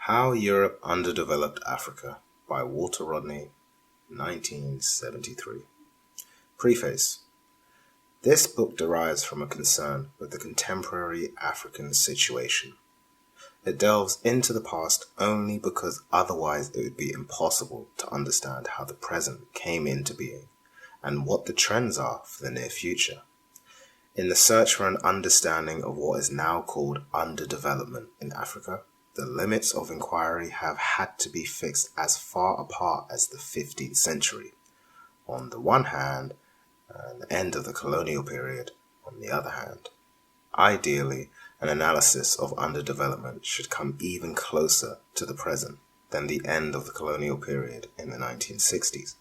How Europe Underdeveloped Africa by Walter Rodney, 1973. Preface. This book derives from a concern with the contemporary African situation. It delves into the past only because otherwise it would be impossible to understand how the present came into being and what the trends are for the near future. In the search for an understanding of what is now called underdevelopment in Africa, the limits of inquiry have had to be fixed as far apart as the 15th century, on the one hand, and the end of the colonial period, on the other hand. Ideally, an analysis of underdevelopment should come even closer to the present than the end of the colonial period in the 1960s.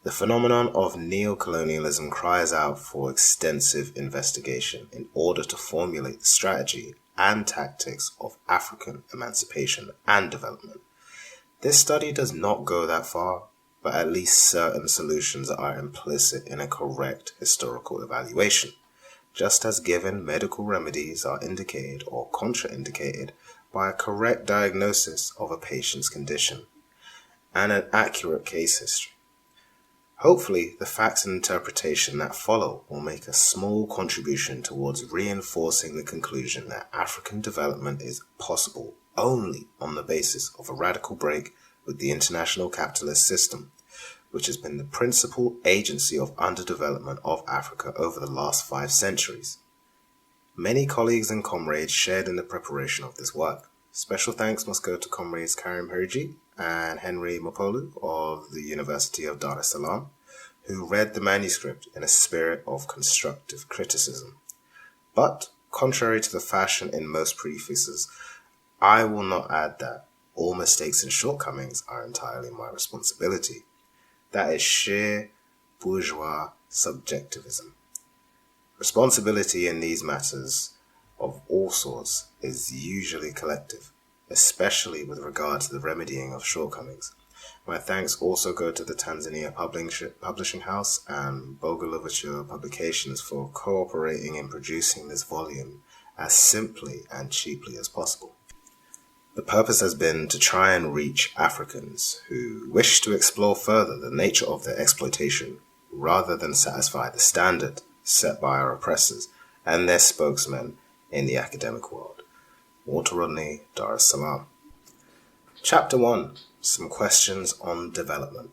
The phenomenon of neocolonialism cries out for extensive investigation in order to formulate the strategy and tactics of African emancipation and development. This study does not go that far, but at least certain solutions are implicit in a correct historical evaluation, just as given medical remedies are indicated or contraindicated by a correct diagnosis of a patient's condition and an accurate case history. Hopefully, the facts and interpretation that follow will make a small contribution towards reinforcing the conclusion that African development is possible only on the basis of a radical break with the international capitalist system, which has been the principal agency of underdevelopment of Africa over the last 5 centuries. Many colleagues and comrades shared in the preparation of this work. Special thanks must go to comrades Karim Hariji and Henry Mopolu of the University of Dar es Salaam, who read the manuscript in a spirit of constructive criticism. But, contrary to the fashion in most prefaces, I will not add that all mistakes and shortcomings are entirely my responsibility. That is sheer bourgeois subjectivism. Responsibility in these matters of all sorts is usually collective, especially with regard to the remedying of shortcomings. My thanks also go to the Tanzania Publishing House and Bogolovich Publications for cooperating in producing this volume as simply and cheaply as possible. The purpose has been to try and reach Africans who wish to explore further the nature of their exploitation rather than satisfy the standard set by our oppressors and their spokesmen in the academic world. Walter Rodney, Dar es Salaam. Chapter 1. Some questions on development.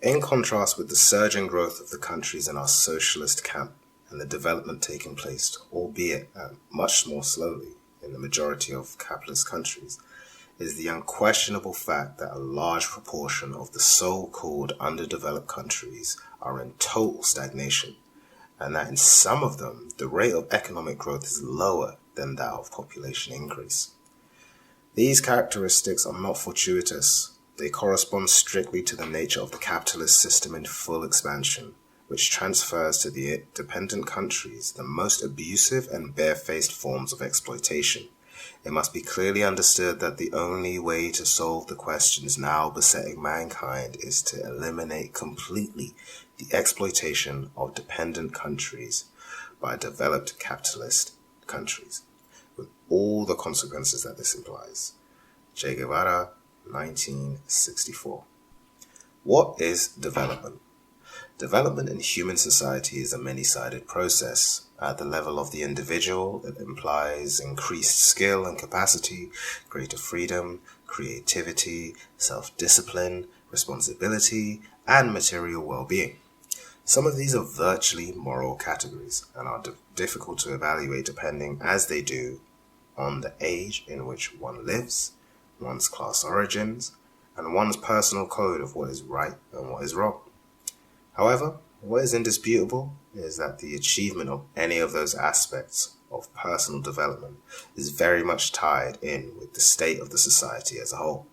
In contrast with the surging growth of the countries in our socialist camp and the development taking place, albeit much more slowly, in the majority of capitalist countries, is the unquestionable fact that a large proportion of the so-called underdeveloped countries are in total stagnation, and that in some of them the rate of economic growth is lower than that of population increase. These characteristics are not fortuitous. They correspond strictly to the nature of the capitalist system in full expansion, which transfers to the dependent countries the most abusive and barefaced forms of exploitation. It must be clearly understood that the only way to solve the questions now besetting mankind is to eliminate completely the exploitation of dependent countries by developed capitalist countries, with all the consequences that this implies. Che Guevara, 1964. What is development? Development in human society is a many-sided process. At the level of the individual, it implies increased skill and capacity, greater freedom, creativity, self-discipline, responsibility, and material well-being. Some of these are virtually moral categories and are difficult to evaluate depending, as they do, on the age in which one lives, one's class origins, and one's personal code of what is right and what is wrong. However, what is indisputable is that the achievement of any of those aspects of personal development is very much tied in with the state of the society as a whole.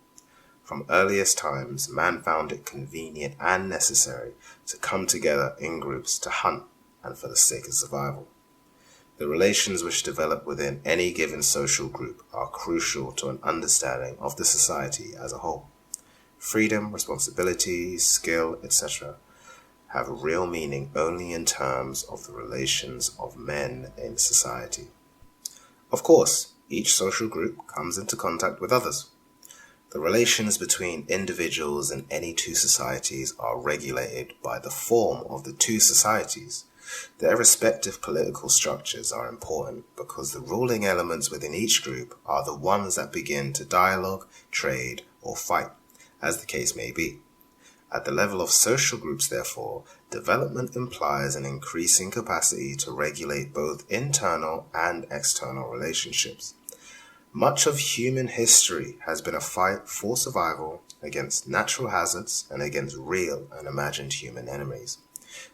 From earliest times, man found it convenient and necessary to come together in groups to hunt and for the sake of survival. The relations which develop within any given social group are crucial to an understanding of the society as a whole. Freedom, responsibility, skill, etc. have real meaning only in terms of the relations of men in society. Of course, each social group comes into contact with others. The relations between individuals in any two societies are regulated by the form of the two societies. Their respective political structures are important because the ruling elements within each group are the ones that begin to dialogue, trade, or fight, as the case may be. At the level of social groups, therefore, development implies an increasing capacity to regulate both internal and external relationships. Much of human history has been a fight for survival against natural hazards and against real and imagined human enemies.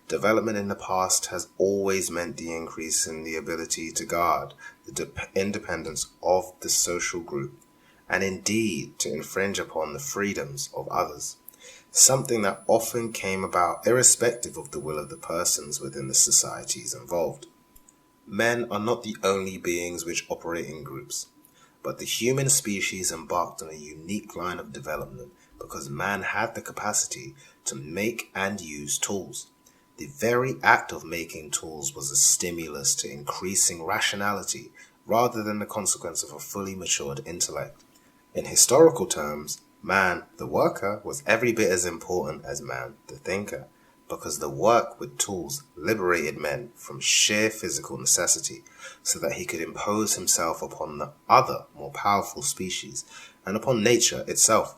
Development in the past has always meant the increase in the ability to guard the independence of the social group, and indeed to infringe upon the freedoms of others, something that often came about irrespective of the will of the persons within the societies involved. Men are not the only beings which operate in groups, but the human species embarked on a unique line of development because man had the capacity to make and use tools. The very act of making tools was a stimulus to increasing rationality rather than the consequence of a fully matured intellect. In historical terms, man, the worker, was every bit as important as man, the thinker, because the work with tools liberated men from sheer physical necessity so that he could impose himself upon the other, more powerful species and upon nature itself.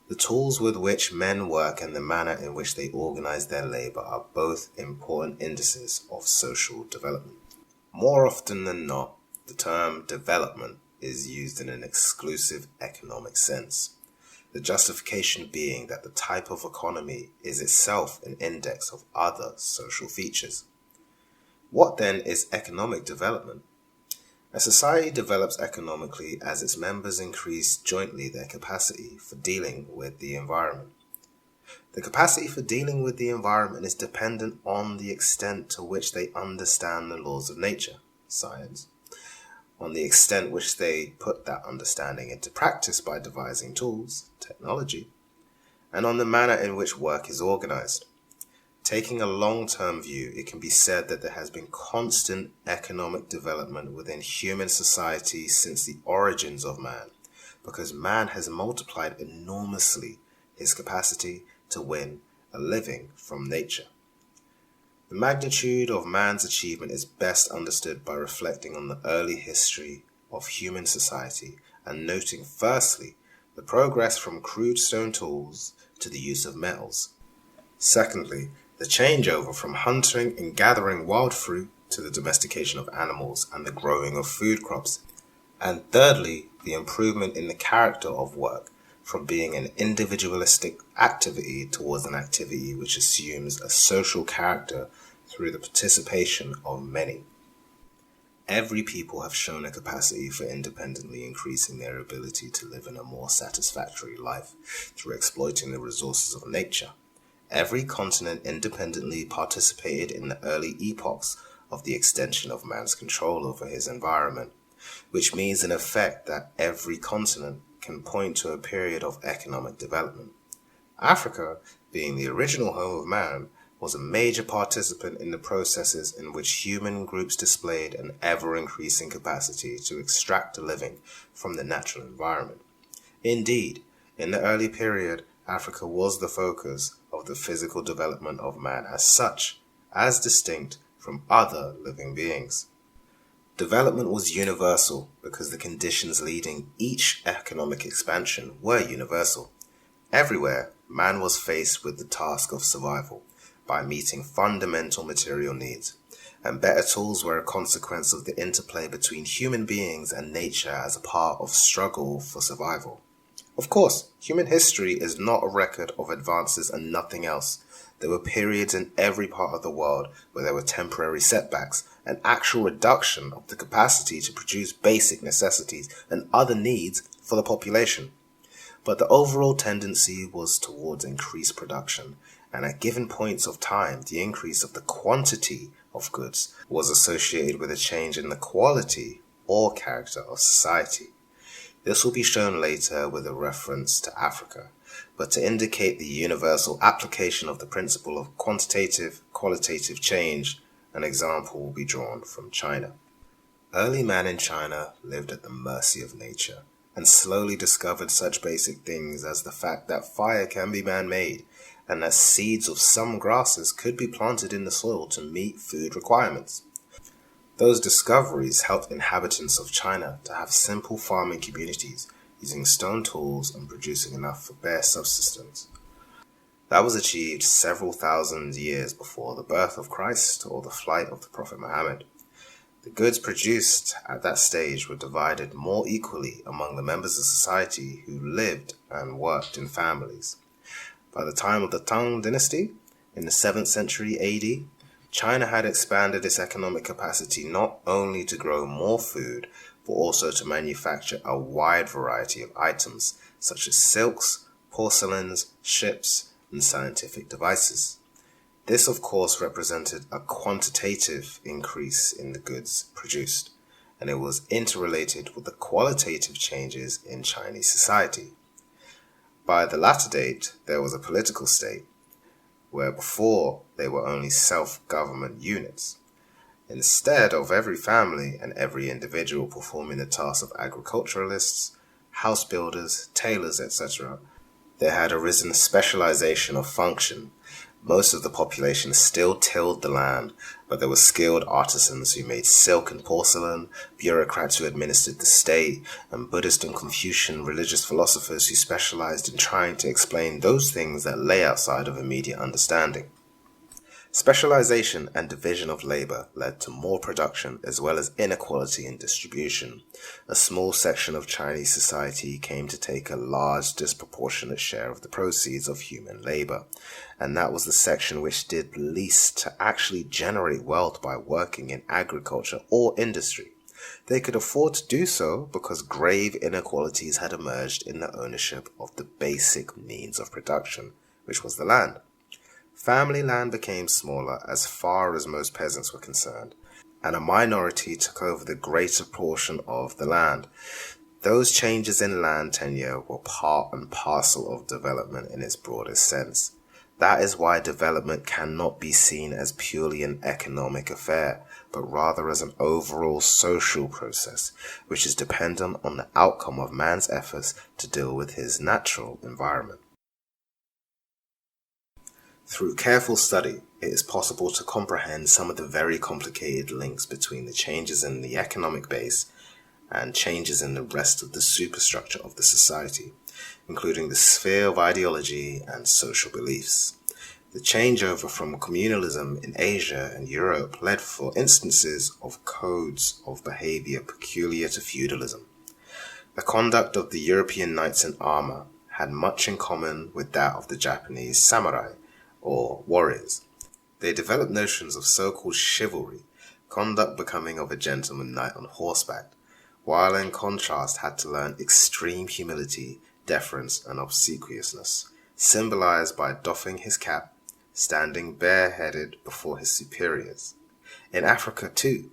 The tools with which men work and the manner in which they organize their labor are both important indices of social development. More often than not, the term development is used in an exclusive economic sense, the justification being that the type of economy is itself an index of other social features. What then is economic development? A society develops economically as its members increase jointly their capacity for dealing with the environment. The capacity for dealing with the environment is dependent on the extent to which they understand the laws of nature, science, on the extent which they put that understanding into practice by devising tools, technology, and on the manner in which work is organized. Taking a long-term view, it can be said that there has been constant economic development within human society since the origins of man, because man has multiplied enormously his capacity to win a living from nature. The magnitude of man's achievement is best understood by reflecting on the early history of human society and noting firstly the progress from crude stone tools to the use of metals. Secondly, the changeover from hunting and gathering wild fruit to the domestication of animals and the growing of food crops. And thirdly, the improvement in the character of work from being an individualistic activity towards an activity which assumes a social character through the participation of many. Every people have shown a capacity for independently increasing their ability to live in a more satisfactory life through exploiting the resources of nature. Every continent independently participated in the early epochs of the extension of man's control over his environment, which means in effect that every continent can point to a period of economic development. Africa, being the original home of man, was a major participant in the processes in which human groups displayed an ever-increasing capacity to extract a living from the natural environment. Indeed, in the early period, Africa was the focus of the physical development of man as such, as distinct from other living beings. Development was universal because the conditions leading each economic expansion were universal. Everywhere, man was faced with the task of survival by meeting fundamental material needs, and better tools were a consequence of the interplay between human beings and nature as a part of struggle for survival. Of course, human history is not a record of advances and nothing else. There were periods in every part of the world where there were temporary setbacks, an actual reduction of the capacity to produce basic necessities and other needs for the population. But the overall tendency was towards increased production, and at given points of time, the increase of the quantity of goods was associated with a change in the quality or character of society. This will be shown later with a reference to Africa, but to indicate the universal application of the principle of quantitative-qualitative change, an example will be drawn from China. Early man in China lived at the mercy of nature and slowly discovered such basic things as the fact that fire can be man-made and that seeds of some grasses could be planted in the soil to meet food requirements. Those discoveries helped inhabitants of China to have simple farming communities using stone tools and producing enough for bare subsistence. That was achieved several thousand years before the birth of Christ or the flight of the Prophet Muhammad. The goods produced at that stage were divided more equally among the members of society who lived and worked in families. By the time of the Tang dynasty, in the 7th century AD, China had expanded its economic capacity not only to grow more food, but also to manufacture a wide variety of items, such as silks, porcelains, ships, and scientific devices. This, of course, represented a quantitative increase in the goods produced, and it was interrelated with the qualitative changes in Chinese society. By the latter date, there was a political state, where before they were only self-government units. Instead of every family and every individual performing the tasks of agriculturalists, house builders, tailors, etc., there had arisen specialization of function. Most of the population still tilled the land, but there were skilled artisans who made silk and porcelain, bureaucrats who administered the state, and Buddhist and Confucian religious philosophers who specialized in trying to explain those things that lay outside of immediate understanding. Specialization and division of labor led to more production as well as inequality in distribution. A small section of Chinese society came to take a large disproportionate share of the proceeds of human labor, and that was the section which did least to actually generate wealth by working in agriculture or industry. They could afford to do so because grave inequalities had emerged in the ownership of the basic means of production, which was the land. Family land became smaller as far as most peasants were concerned, and a minority took over the greater portion of the land. Those changes in land tenure were part and parcel of development in its broadest sense. That is why development cannot be seen as purely an economic affair, but rather as an overall social process, which is dependent on the outcome of man's efforts to deal with his natural environment. Through careful study, it is possible to comprehend some of the very complicated links between the changes in the economic base and changes in the rest of the superstructure of the society, including the sphere of ideology and social beliefs. The changeover from communalism in Asia and Europe led for instances of codes of behavior peculiar to feudalism. The conduct of the European knights in armor had much in common with that of the Japanese samurai, or warriors. They developed notions of so-called chivalry, conduct becoming of a gentleman knight on horseback, while in contrast had to learn extreme humility, deference, and obsequiousness, symbolized by doffing his cap, standing bareheaded before his superiors. In Africa, too,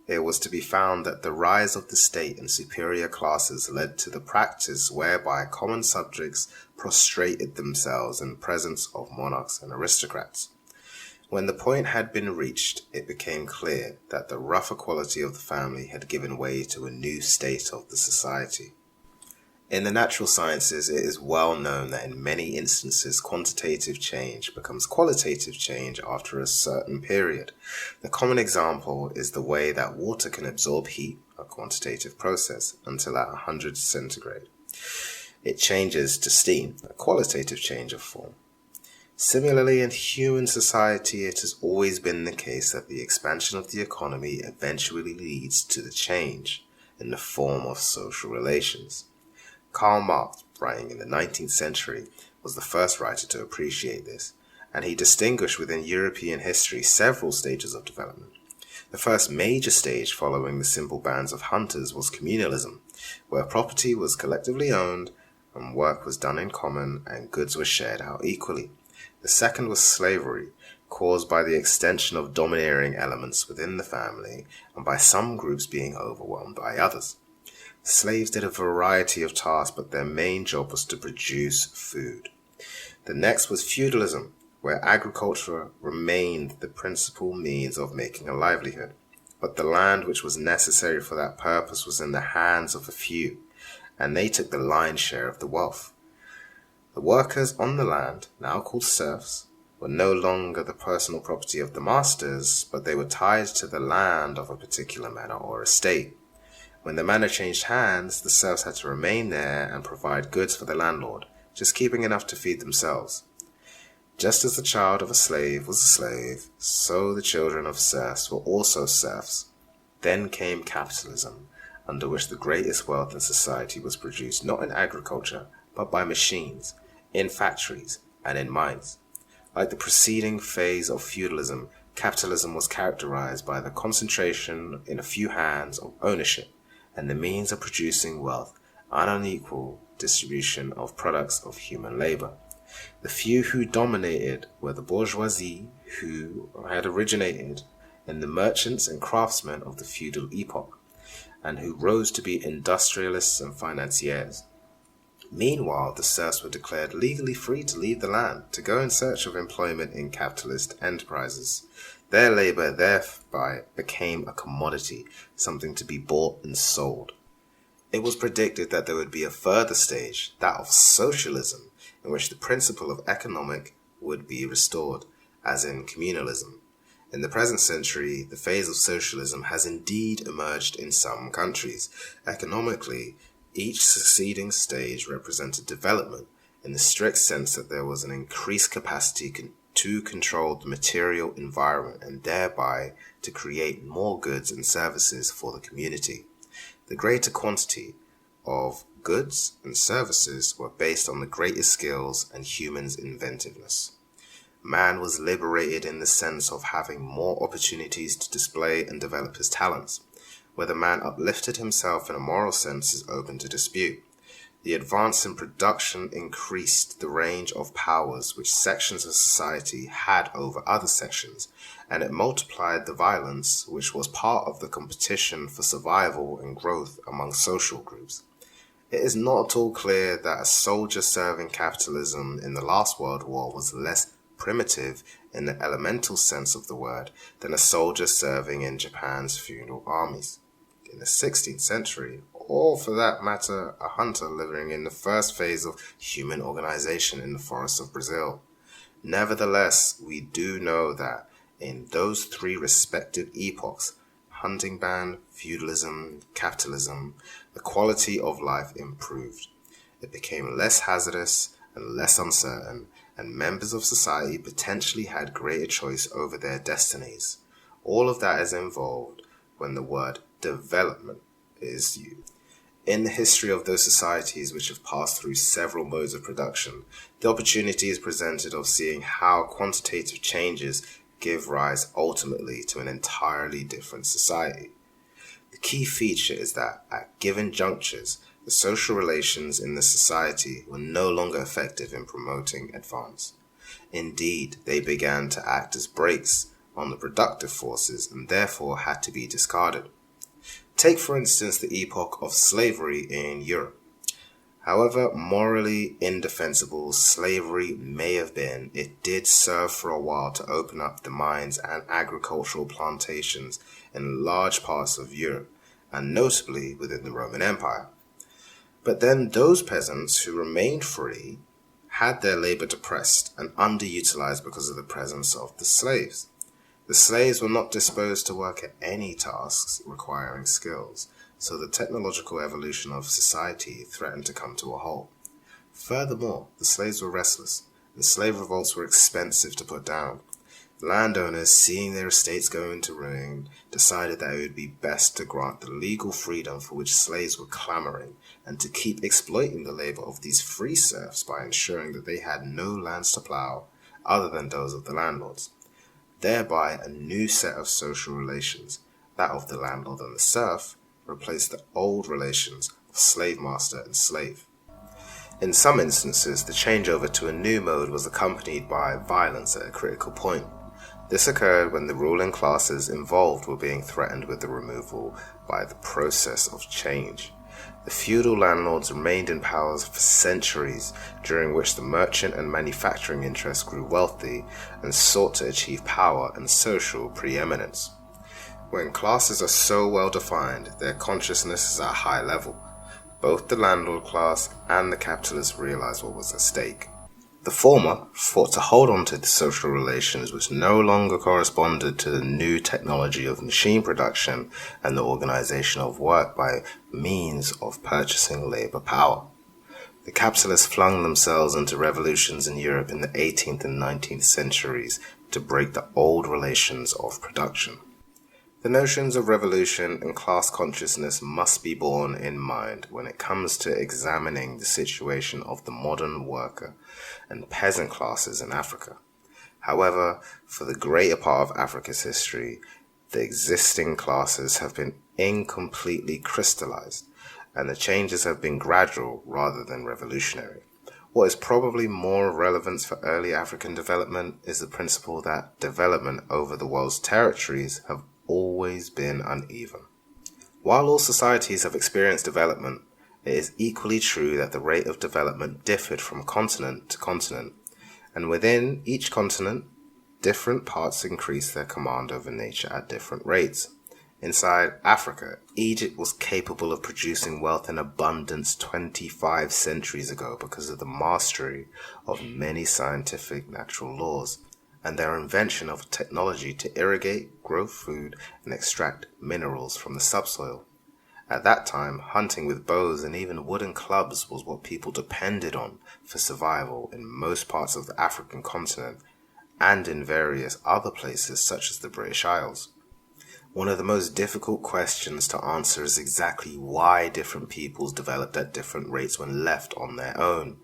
it was to be found that the rise of the state and superior classes led to the practice whereby common subjects prostrated themselves in presence of monarchs and aristocrats. When the point had been reached, it became clear that the rougher quality of the family had given way to a new state of the society. In the natural sciences, it is well known that in many instances quantitative change becomes qualitative change after a certain period. The common example is the way that water can absorb heat, a quantitative process, until at 100 centigrade. It changes to steam, a qualitative change of form. Similarly, in human society, it has always been the case that the expansion of the economy eventually leads to the change in the form of social relations. Karl Marx, writing in the 19th century, was the first writer to appreciate this, and he distinguished within European history several stages of development. The first major stage following the simple bands of hunters was communalism, where property was collectively owned and work was done in common and goods were shared out equally. The second was slavery, caused by the extension of domineering elements within the family and by some groups being overwhelmed by others. Slaves did a variety of tasks, but their main job was to produce food. The next was feudalism, where agriculture remained the principal means of making a livelihood. but the land which was necessary for that purpose was in the hands of a few, and they took the lion's share of the wealth. The workers on the land, now called serfs, were no longer the personal property of the masters, but they were tied to the land of a particular manor or estate. When the manor changed hands, the serfs had to remain there and provide goods for the landlord, just keeping enough to feed themselves. Just as the child of a slave was a slave, so the children of serfs were also serfs. Then came capitalism, under which the greatest wealth in society was produced not in agriculture, but by machines, in factories, and in mines. Like the preceding phase of feudalism, capitalism was characterized by the concentration in a few hands of ownership and the means of producing wealth, and unequal distribution of products of human labor. The few who dominated were the bourgeoisie, who had originated in the merchants and craftsmen of the feudal epoch, and who rose to be industrialists and financiers. Meanwhile, the serfs were declared legally free to leave the land, to go in search of employment in capitalist enterprises. Their labor thereby became a commodity, something to be bought and sold. It was predicted that there would be a further stage, that of socialism, in which the principle of economic would be restored, as in communalism. In the present century, the phase of socialism has indeed emerged in some countries. Economically, each succeeding stage represented development in the strict sense that there was an increased capacity to control the material environment and thereby to create more goods and services for the community. The greater quantity of goods and services were based on the greatest skills and humans' inventiveness. Man was liberated in the sense of having more opportunities to display and develop his talents. Whether man uplifted himself in a moral sense is open to dispute. The advance in production increased the range of powers which sections of society had over other sections, and it multiplied the violence which was part of the competition for survival and growth among social groups. It is not at all clear that a soldier serving capitalism in the last World War was less primitive in the elemental sense of the word than a soldier serving in Japan's feudal armies in the 16th century, or for that matter, a hunter living in the first phase of human organization in the forests of Brazil. Nevertheless, we do know that in those three respective epochs, hunting ban, feudalism, capitalism, the quality of life improved. It became less hazardous and less uncertain, and members of society potentially had greater choice over their destinies. All of that is involved when the word development is used. In the history of those societies which have passed through several modes of production, the opportunity is presented of seeing how quantitative changes give rise ultimately to an entirely different society. The key feature is that at given junctures, the social relations in the society were no longer effective in promoting advance. Indeed, they began to act as brakes on the productive forces and therefore had to be discarded. Take, for instance, the epoch of slavery in Europe. However morally indefensible slavery may have been, it did serve for a while to open up the mines and agricultural plantations in large parts of Europe, and notably within the Roman Empire. But then those peasants who remained free had their labor depressed and underutilized because of the presence of the slaves. The slaves were not disposed to work at any tasks requiring skills, so the technological evolution of society threatened to come to a halt. Furthermore, the slaves were restless, and slave revolts were expensive to put down. Landowners, seeing their estates go into ruin, decided that it would be best to grant the legal freedom for which slaves were clamoring, and to keep exploiting the labor of these free serfs by ensuring that they had no lands to plow other than those of the landlords. Thereby, a new set of social relations, that of the landlord and the serf, replaced the old relations of slave master and slave. In some instances, the changeover to a new mode was accompanied by violence at a critical point. This occurred when the ruling classes involved were being threatened with the removal by the process of change. The feudal landlords remained in power for centuries, during which the merchant and manufacturing interests grew wealthy and sought to achieve power and social preeminence. When classes are so well defined, their consciousness is at a high level. Both the landlord class and the capitalists realized what was at stake. The former fought to hold on to the social relations which no longer corresponded to the new technology of machine production and the organization of work by means of purchasing labor power. The capitalists flung themselves into revolutions in Europe in the 18th and 19th centuries to break the old relations of production. The notions of revolution and class consciousness must be borne in mind when it comes to examining the situation of the modern worker and peasant classes in Africa. However, for the greater part of Africa's history, the existing classes have been incompletely crystallized, and the changes have been gradual rather than revolutionary. What is probably more of relevance for early African development is the principle that development over the world's territories have always been uneven. While all societies have experienced development, it is equally true that the rate of development differed from continent to continent, and within each continent, different parts increased their command over nature at different rates. Inside Africa, Egypt was capable of producing wealth in abundance 25 centuries ago because of the mastery of many scientific natural laws and their invention of technology to irrigate, grow food, and extract minerals from the subsoil. At that time, hunting with bows and even wooden clubs was what people depended on for survival in most parts of the African continent and in various other places such as the British Isles. One of the most difficult questions to answer is exactly why different peoples developed at different rates when left on their own.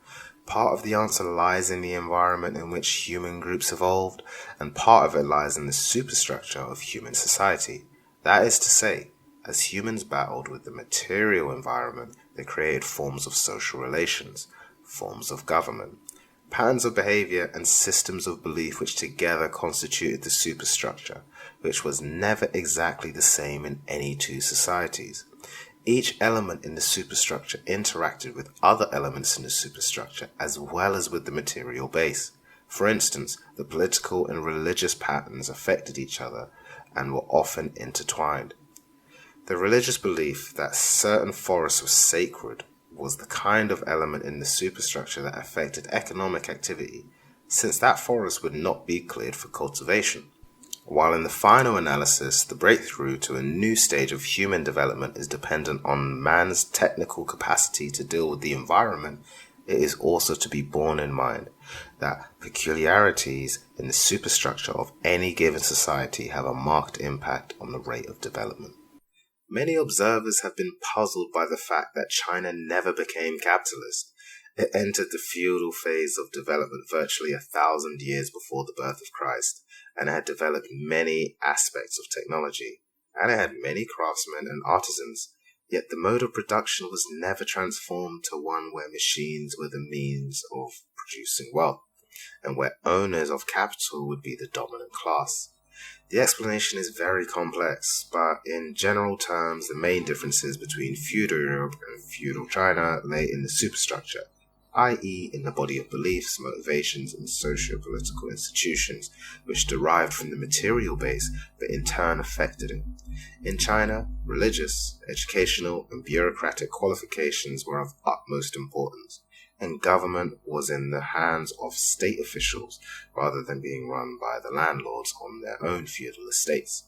Part of the answer lies in the environment in which human groups evolved, and part of it lies in the superstructure of human society. That is to say, as humans battled with the material environment, they created forms of social relations, forms of government, patterns of behavior, and systems of belief which together constituted the superstructure, which was never exactly the same in any two societies. Each element in the superstructure interacted with other elements in the superstructure as well as with the material base. For instance, the political and religious patterns affected each other and were often intertwined. The religious belief that certain forests were sacred was the kind of element in the superstructure that affected economic activity, since that forest would not be cleared for cultivation. While in the final analysis, the breakthrough to a new stage of human development is dependent on man's technical capacity to deal with the environment, it is also to be borne in mind that peculiarities in the superstructure of any given society have a marked impact on the rate of development. Many observers have been puzzled by the fact that China never became capitalist. It entered the feudal phase of development virtually 1,000 years before the birth of Christ, and had developed many aspects of technology, and it had many craftsmen and artisans, yet the mode of production was never transformed to one where machines were the means of producing wealth, and where owners of capital would be the dominant class. The explanation is very complex, but in general terms, the main differences between feudal Europe and feudal China lay in the superstructure, i.e. in the body of beliefs, motivations, and socio-political institutions, which derived from the material base, but in turn affected it. In China, religious, educational, and bureaucratic qualifications were of utmost importance, and government was in the hands of state officials rather than being run by the landlords on their own feudal estates.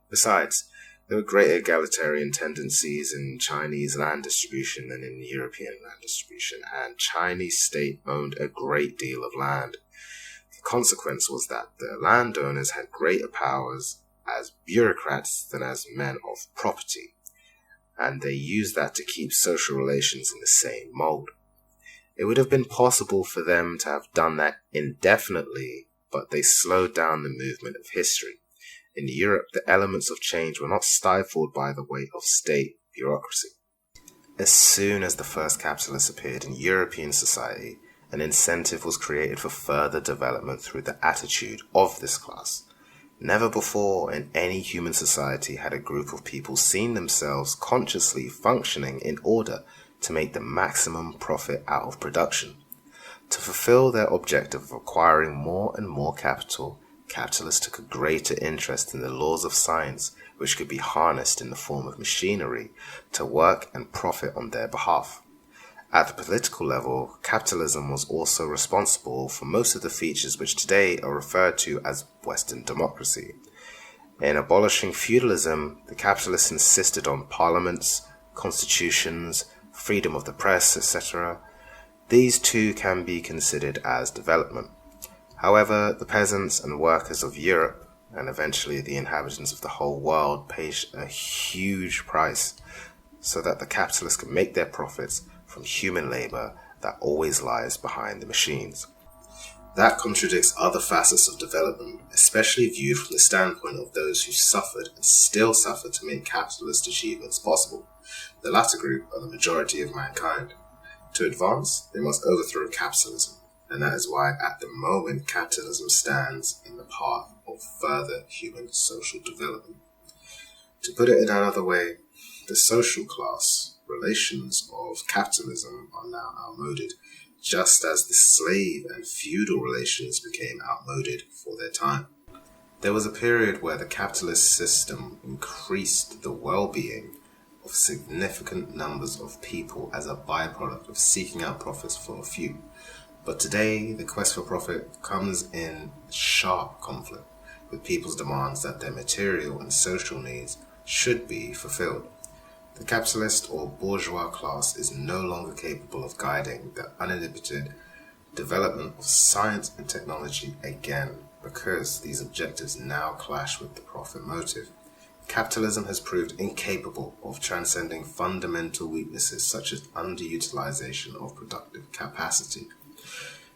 Besides, there were greater egalitarian tendencies in Chinese land distribution than in European land distribution, and Chinese state owned a great deal of land. The consequence was that the landowners had greater powers as bureaucrats than as men of property, and they used that to keep social relations in the same mold. It would have been possible for them to have done that indefinitely, but they slowed down the movement of history. In Europe, the elements of change were not stifled by the weight of state bureaucracy. As soon as the first capitalists appeared in European society, an incentive was created for further development through the attitude of this class. Never before in any human society had a group of people seen themselves consciously functioning in order to make the maximum profit out of production. To fulfill their objective of acquiring more and more capital, capitalists took a greater interest in the laws of science, which could be harnessed in the form of machinery to work and profit on their behalf. At the political level, capitalism was also responsible for most of the features which today are referred to as Western democracy. In abolishing feudalism, the capitalists insisted on parliaments, constitutions, freedom of the press, etc. These too can be considered as development. However, the peasants and workers of Europe, and eventually the inhabitants of the whole world, paid a huge price so that the capitalists could make their profits from human labor that always lies behind the machines. That contradicts other facets of development, especially viewed from the standpoint of those who suffered and still suffer to make capitalist achievements possible. The latter group are the majority of mankind. To advance, they must overthrow capitalism, and that is why at the moment capitalism stands in the path of further human social development. To put it in another way, the social class relations of capitalism are now outmoded, just as the slave and feudal relations became outmoded for their time. There was a period where the capitalist system increased the well-being of significant numbers of people as a byproduct of seeking out profits for a few. But today, the quest for profit comes in sharp conflict with people's demands that their material and social needs should be fulfilled. The capitalist or bourgeois class is no longer capable of guiding the uninhibited development of science and technology again, because these objectives now clash with the profit motive. Capitalism has proved incapable of transcending fundamental weaknesses such as underutilization of productive capacity.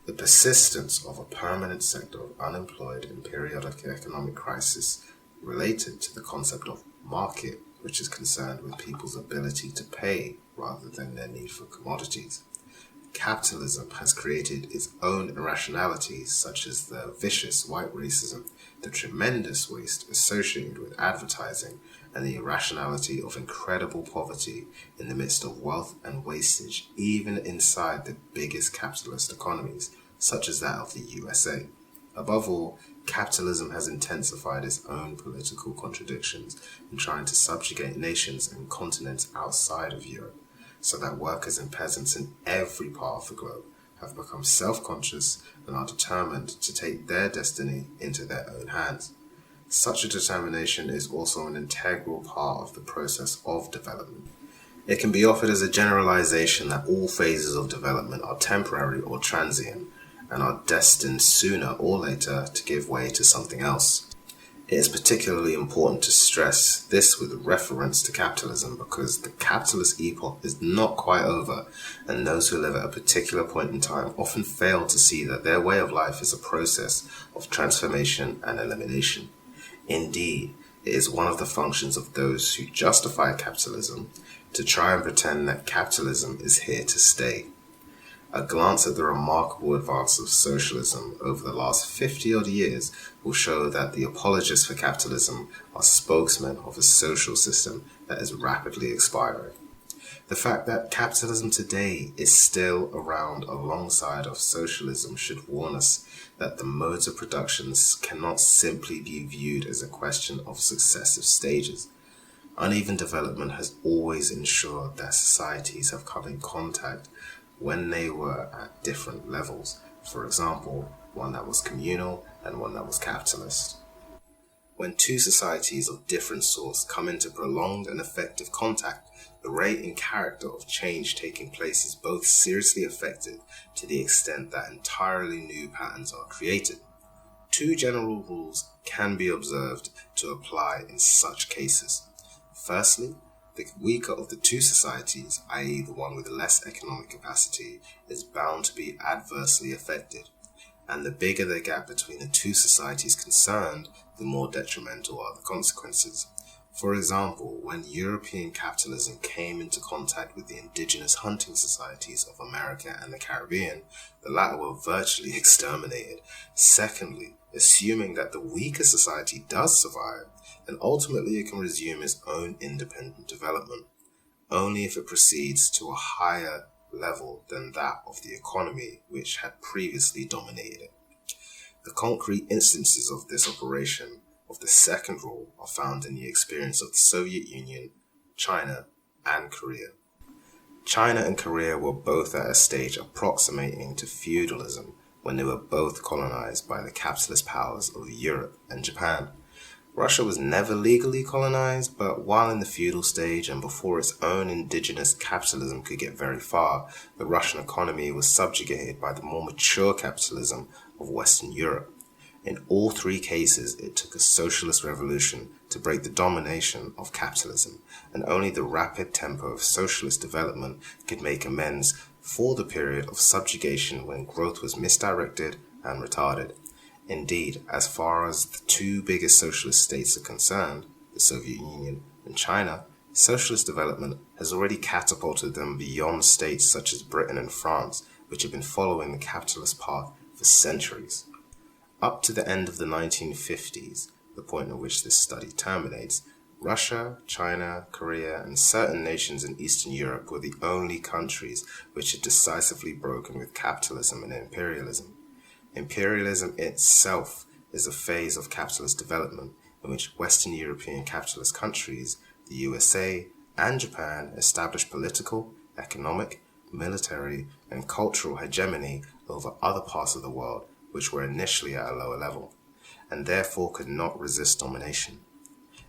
The persistence of a permanent sector of unemployed in periodic economic crisis related to the concept of market, which is concerned with people's ability to pay rather than their need for commodities. Capitalism has created its own irrationalities, such as the vicious white racism, the tremendous waste associated with advertising, and the irrationality of incredible poverty in the midst of wealth and wastage, even inside the biggest capitalist economies, such as that of the USA. Above all, capitalism has intensified its own political contradictions in trying to subjugate nations and continents outside of Europe, so that workers and peasants in every part of the globe have become self-conscious and are determined to take their destiny into their own hands. Such a determination is also an integral part of the process of development. It can be offered as a generalization that all phases of development are temporary or transient, and are destined sooner or later to give way to something else. It is particularly important to stress this with reference to capitalism, because the capitalist epoch is not quite over, and those who live at a particular point in time often fail to see that their way of life is a process of transformation and elimination. Indeed, it is one of the functions of those who justify capitalism to try and pretend that capitalism is here to stay. A glance at the remarkable advance of socialism over the last 50-odd years will show that the apologists for capitalism are spokesmen of a social system that is rapidly expiring. The fact that capitalism today is still around alongside of socialism should warn us that the modes of production cannot simply be viewed as a question of successive stages. Uneven development has always ensured that societies have come in contact when they were at different levels. For example, one that was communal and one that was capitalist. When two societies of different sorts come into prolonged and effective contact, the rate and character of change taking place is both seriously affected to the extent that entirely new patterns are created. Two general rules can be observed to apply in such cases. Firstly, the weaker of the two societies, i.e. the one with less economic capacity, is bound to be adversely affected, and the bigger the gap between the two societies concerned, the more detrimental are the consequences. For example, when European capitalism came into contact with the indigenous hunting societies of America and the Caribbean, the latter were virtually exterminated. Secondly, assuming that the weaker society does survive, and ultimately it can resume its own independent development, only if it proceeds to a higher level than that of the economy which had previously dominated it. The concrete instances of this operation of of the second rule are found in the experience of the Soviet Union, China, and Korea. China and Korea were both at a stage approximating to feudalism when they were both colonized by the capitalist powers of Europe and Japan. Russia was never legally colonized, but while in the feudal stage and before its own indigenous capitalism could get very far, the Russian economy was subjugated by the more mature capitalism of Western Europe. In all three cases, it took a socialist revolution to break the domination of capitalism, and only the rapid tempo of socialist development could make amends for the period of subjugation when growth was misdirected and retarded. Indeed, as far as the two biggest socialist states are concerned, the Soviet Union and China, socialist development has already catapulted them beyond states such as Britain and France, which have been following the capitalist path for centuries. Up to the end of the 1950s, the point at which this study terminates, Russia, China, Korea, and certain nations in Eastern Europe were the only countries which had decisively broken with capitalism and imperialism. Imperialism itself is a phase of capitalist development in which Western European capitalist countries, the USA, and Japan established political, economic, military, and cultural hegemony over other parts of the world which were initially at a lower level, and therefore could not resist domination.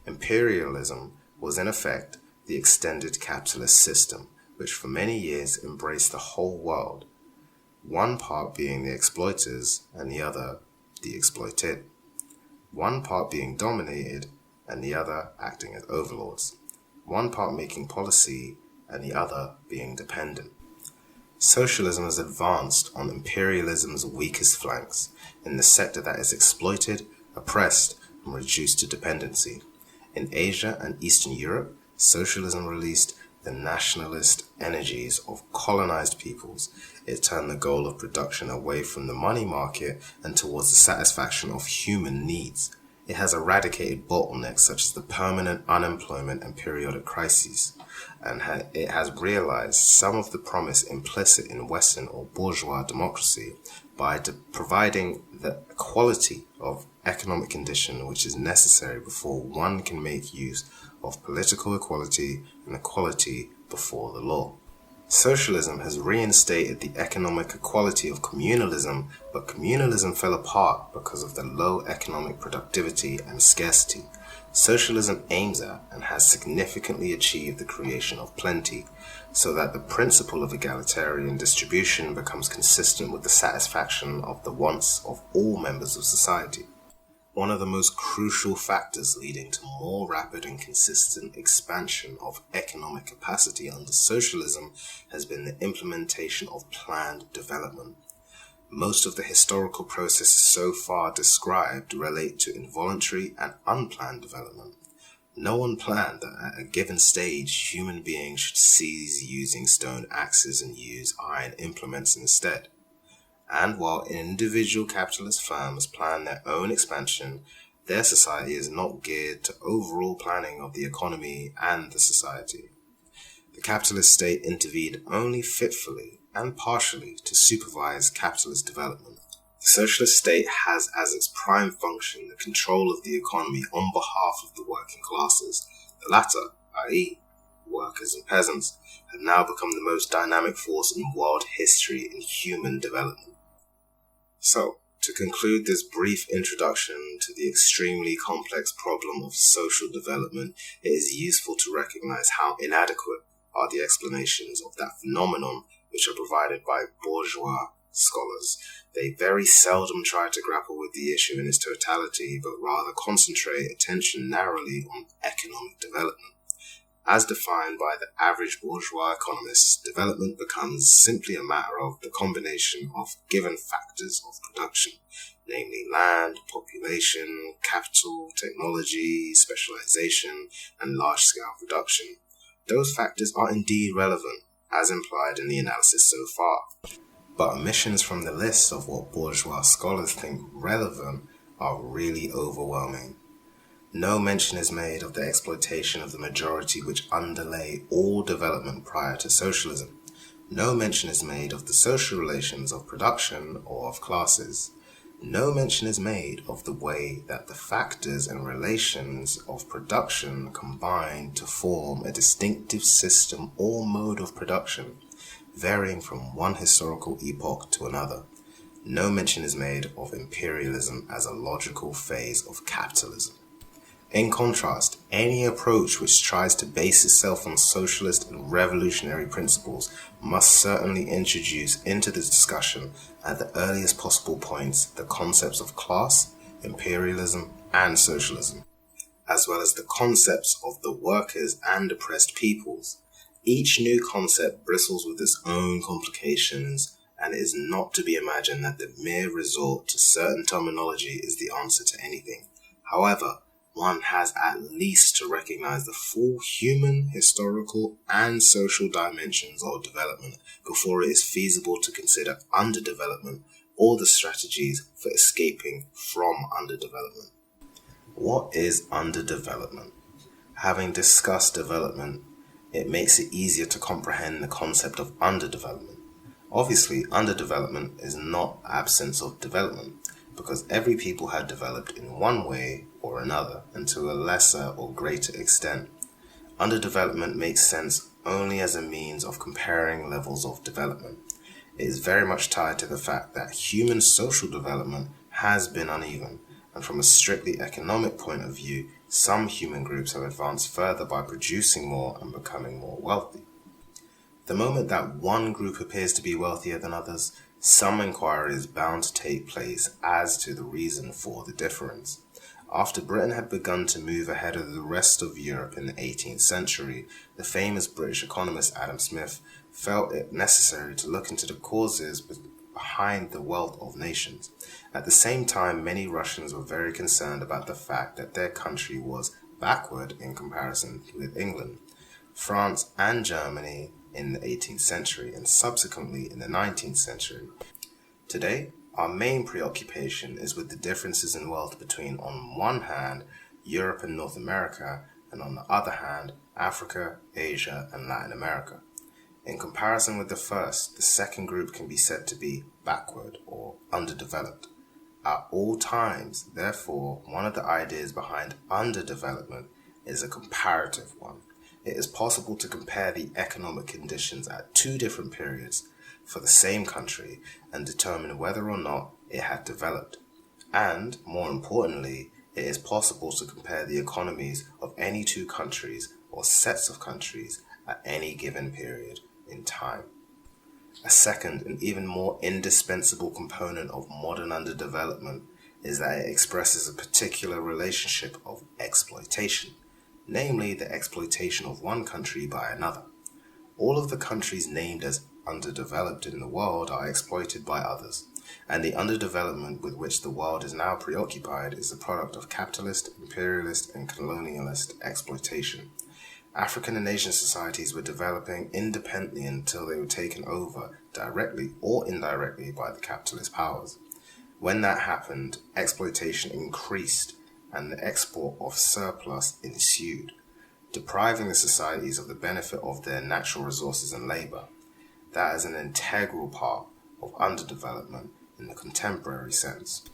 Imperialism was in effect the extended capitalist system, which for many years embraced the whole world, one part being the exploiters and the other the exploited, one part being dominated and the other acting as overlords, one part making policy and the other being dependent. Socialism has advanced on imperialism's weakest flanks in the sector that is exploited, oppressed, and reduced to dependency. In Asia and Eastern Europe, socialism released the nationalist energies of colonized peoples. It turned the goal of production away from the money market and towards the satisfaction of human needs. It has eradicated bottlenecks such as the permanent unemployment and periodic crises, and it has realized some of the promise implicit in Western or bourgeois democracy by providing the equality of economic condition which is necessary before one can make use of political equality and equality before the law. Socialism has reinstated the economic equality of communalism, but communalism fell apart because of the low economic productivity and scarcity. Socialism aims at and has significantly achieved the creation of plenty, so that the principle of egalitarian distribution becomes consistent with the satisfaction of the wants of all members of society. One of the most crucial factors leading to more rapid and consistent expansion of economic capacity under socialism has been the implementation of planned development. Most of the historical processes so far described relate to involuntary and unplanned development. No one planned that at a given stage human beings should cease using stone axes and use iron implements instead. And while individual capitalist firms plan their own expansion, their society is not geared to overall planning of the economy and the society. The capitalist state intervened only fitfully and partially to supervise capitalist development. The socialist state has as its prime function the control of the economy on behalf of the working classes. The latter, i.e., workers and peasants, have now become the most dynamic force in world history and human development. So, to conclude this brief introduction to the extremely complex problem of social development, it is useful to recognize how inadequate are the explanations of that phenomenon which are provided by bourgeois scholars. They very seldom try to grapple with the issue in its totality, but rather concentrate attention narrowly on economic development. As defined by the average bourgeois economist, development becomes simply a matter of the combination of given factors of production, namely land, population, capital, technology, specialization, and large-scale production. Those factors are indeed relevant, as implied in the analysis so far, but omissions from the list of what bourgeois scholars think relevant are really overwhelming. No mention is made of the exploitation of the majority which underlay all development prior to socialism. No mention is made of the social relations of production or of classes. no mention is made of the way that the factors and relations of production combine to form a distinctive system or mode of production, varying from one historical epoch to another. No mention is made of imperialism as a logical phase of capitalism. In contrast, any approach which tries to base itself on socialist and revolutionary principles must certainly introduce into the discussion at the earliest possible points the concepts of class, imperialism, and socialism, as well as the concepts of the workers and oppressed peoples. Each new concept bristles with its own complications, and it is not to be imagined that the mere resort to certain terminology is the answer to anything. However, one has at least to recognize the full human, historical, and social dimensions of development before it is feasible to consider underdevelopment or the strategies for escaping from underdevelopment. What is underdevelopment? Having discussed development, it makes it easier to comprehend the concept of underdevelopment. Obviously, underdevelopment is not absence of development, because every people had developed in one way or another and to a lesser or greater extent. Underdevelopment makes sense only as a means of comparing levels of development. It is very much tied to the fact that human social development has been uneven, and from a strictly economic point of view, some human groups have advanced further by producing more and becoming more wealthy. The moment that one group appears to be wealthier than others, some inquiry is bound to take place as to the reason for the difference. After Britain had begun to move ahead of the rest of Europe in the 18th century, the famous British economist Adam Smith felt it necessary to look into the causes behind the wealth of nations. At the same time, many Russians were very concerned about the fact that their country was backward in comparison with England, France, and Germany in the 18th century and subsequently in the 19th century. Today, our main preoccupation is with the differences in wealth between, on one hand, Europe and North America, and on the other hand, Africa, Asia, and Latin America. In comparison with the first, the second group can be said to be backward or underdeveloped. At all times, therefore, one of the ideas behind underdevelopment is a comparative one. It is possible to compare the economic conditions at two different periods for the same country and determine whether or not it had developed. And, more importantly, it is possible to compare the economies of any two countries or sets of countries at any given period in time. A second and even more indispensable component of modern underdevelopment is that it expresses a particular relationship of exploitation, namely the exploitation of one country by another. All of the countries named as underdeveloped in the world are exploited by others, and the underdevelopment with which the world is now preoccupied is the product of capitalist, imperialist, and colonialist exploitation. African and Asian societies were developing independently until they were taken over, directly or indirectly, by the capitalist powers. When that happened, exploitation increased and the export of surplus ensued, depriving the societies of the benefit of their natural resources and labor. That is an integral part of underdevelopment in the contemporary sense.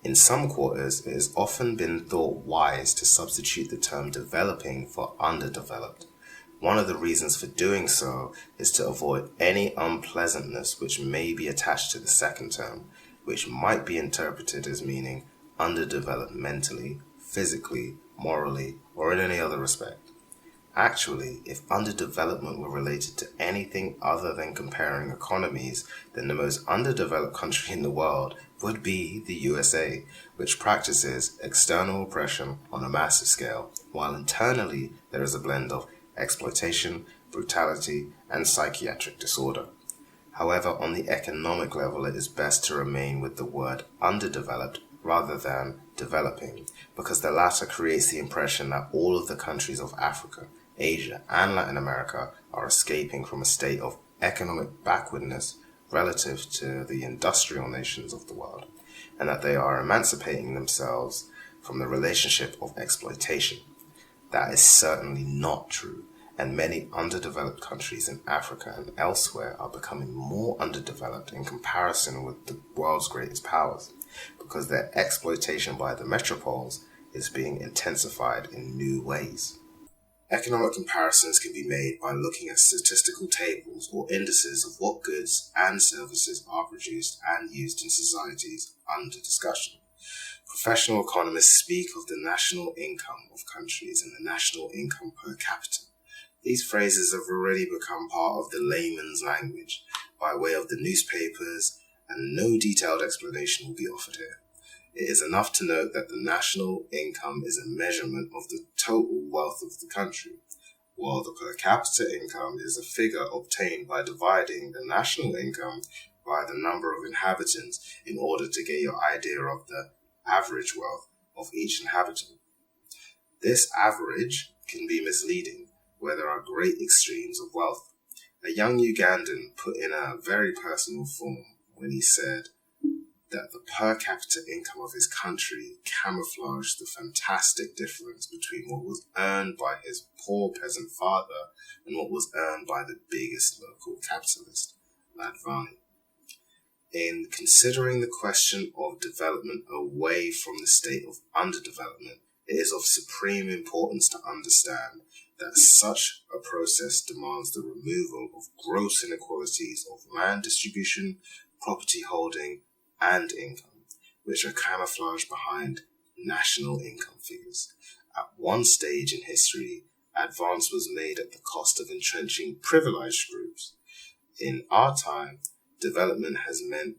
In some quarters, it has often been thought wise to substitute the term developing for underdeveloped. One of the reasons for doing so is to avoid any unpleasantness which may be attached to the second term, which might be interpreted as meaning underdeveloped mentally, physically, morally, or in any other respect. Actually, if underdevelopment were related to anything other than comparing economies, then the most underdeveloped country in the world would be the USA, which practices external oppression on a massive scale, while internally there is a blend of exploitation, brutality, and psychiatric disorder. However, on the economic level, it is best to remain with the word underdeveloped rather than developing, because the latter creates the impression that all of the countries of Africa, Asia, and Latin America are escaping from a state of economic backwardness relative to the industrial nations of the world, and that they are emancipating themselves from the relationship of exploitation. That is certainly not true, and many underdeveloped countries in Africa and elsewhere are becoming more underdeveloped in comparison with the world's greatest powers. because their exploitation by the metropoles is being intensified in new ways. Economic comparisons can be made by looking at statistical tables or indices of what goods and services are produced and used in societies under discussion. Professional economists speak of the national income of countries and the national income per capita. These phrases have already become part of the layman's language by way of the newspapers, and no detailed explanation will be offered here. It is enough to note that the national income is a measurement of the total wealth of the country, while the per capita income is a figure obtained by dividing the national income by the number of inhabitants in order to get your idea of the average wealth of each inhabitant. This average can be misleading where there are great extremes of wealth. A young Ugandan put in a very personal form when he said that the per capita income of his country camouflaged the fantastic difference between what was earned by his poor peasant father and what was earned by the biggest local capitalist, Ladvani. In considering the question of development away from the state of underdevelopment, it is of supreme importance to understand that such a process demands the removal of gross inequalities of land distribution, property holding, and income, which are camouflaged behind national income figures. At one stage in history, advance was made at the cost of entrenching privileged groups. In our time, development has meant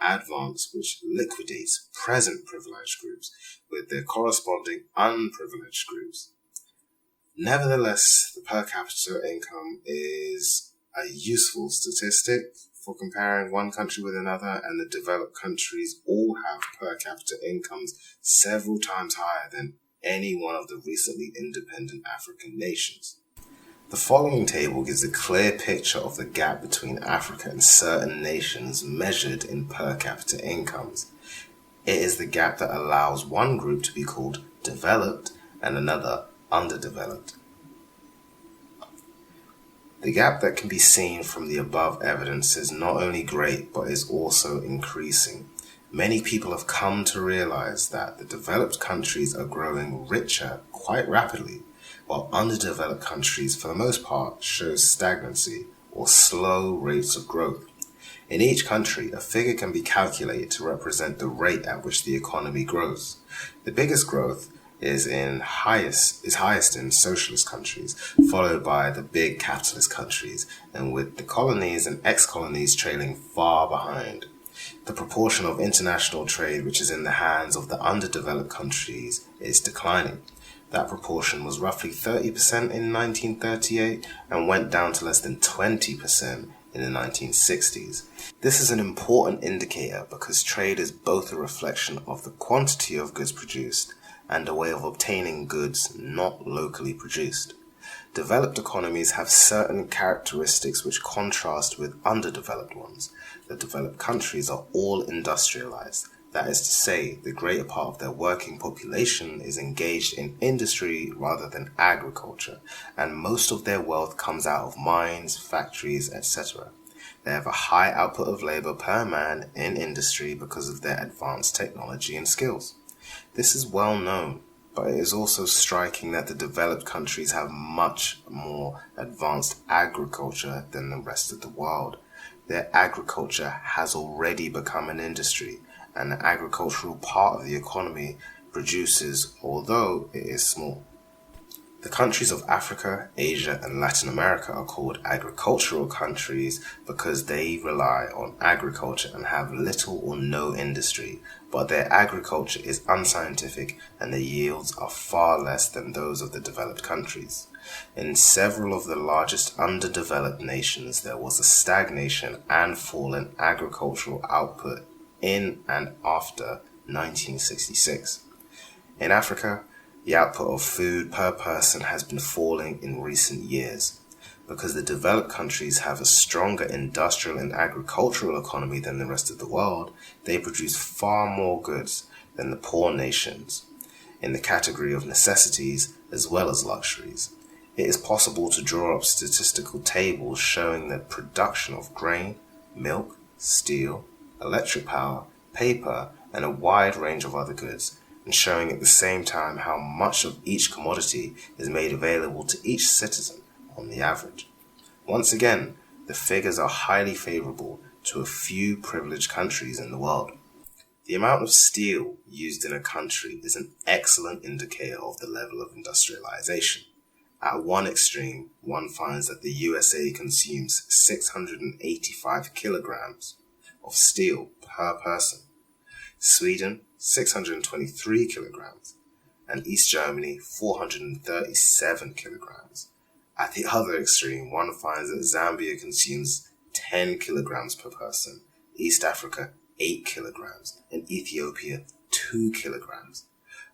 advance which liquidates present privileged groups with their corresponding unprivileged groups. Nevertheless, the per capita income is a useful statistic for comparing one country with another, and the developed countries all have per capita incomes several times higher than any one of the recently independent African nations. The following table gives a clear picture of the gap between Africa and certain nations measured in per capita incomes. It is the gap that allows one group to be called developed and another underdeveloped. The gap that can be seen from the above evidence is not only great, but is also increasing. Many people have come to realize that the developed countries are growing richer quite rapidly, while underdeveloped countries, for the most part, show stagnancy or slow rates of growth. In each country, a figure can be calculated to represent the rate at which the economy grows. The biggest growth is highest in socialist countries, followed by the big capitalist countries, and with the colonies and ex-colonies trailing far behind. The proportion of international trade which is in the hands of the underdeveloped countries is declining. That proportion was roughly 30% in 1938 and went down to less than 20% in the 1960s. This is an important indicator because trade is both a reflection of the quantity of goods produced and a way of obtaining goods not locally produced. Developed economies have certain characteristics which contrast with underdeveloped ones. The developed countries are all industrialized. That is to say, the greater part of their working population is engaged in industry rather than agriculture, and most of their wealth comes out of mines, factories, etc. They have a high output of labor per man in industry because of their advanced technology and skills. This is well known, but it is also striking that the developed countries have much more advanced agriculture than the rest of the world. Their agriculture has already become an industry, and the agricultural part of the economy produces, although it is small. The countries of Africa, Asia, and Latin America are called agricultural countries because they rely on agriculture and have little or no industry, but their agriculture is unscientific and the yields are far less than those of the developed countries. In several of the largest underdeveloped nations, there was a stagnation and fall in agricultural output in and after 1966. In Africa, the output of food per person has been falling in recent years. Because the developed countries have a stronger industrial and agricultural economy than the rest of the world, they produce far more goods than the poor nations, in the category of necessities as well as luxuries. It is possible to draw up statistical tables showing the production of grain, milk, steel, electric power, paper, and a wide range of other goods, and showing at the same time how much of each commodity is made available to each citizen on the average. Once again, the figures are highly favorable to a few privileged countries in the world. The amount of steel used in a country is an excellent indicator of the level of industrialization. At one extreme, one finds that the USA consumes 685 kilograms of steel per person, Sweden 623 kilograms, and East Germany 437 kilograms. At the other extreme, one finds that Zambia consumes 10 kilograms per person, East Africa 8 kilograms, and Ethiopia 2 kilograms.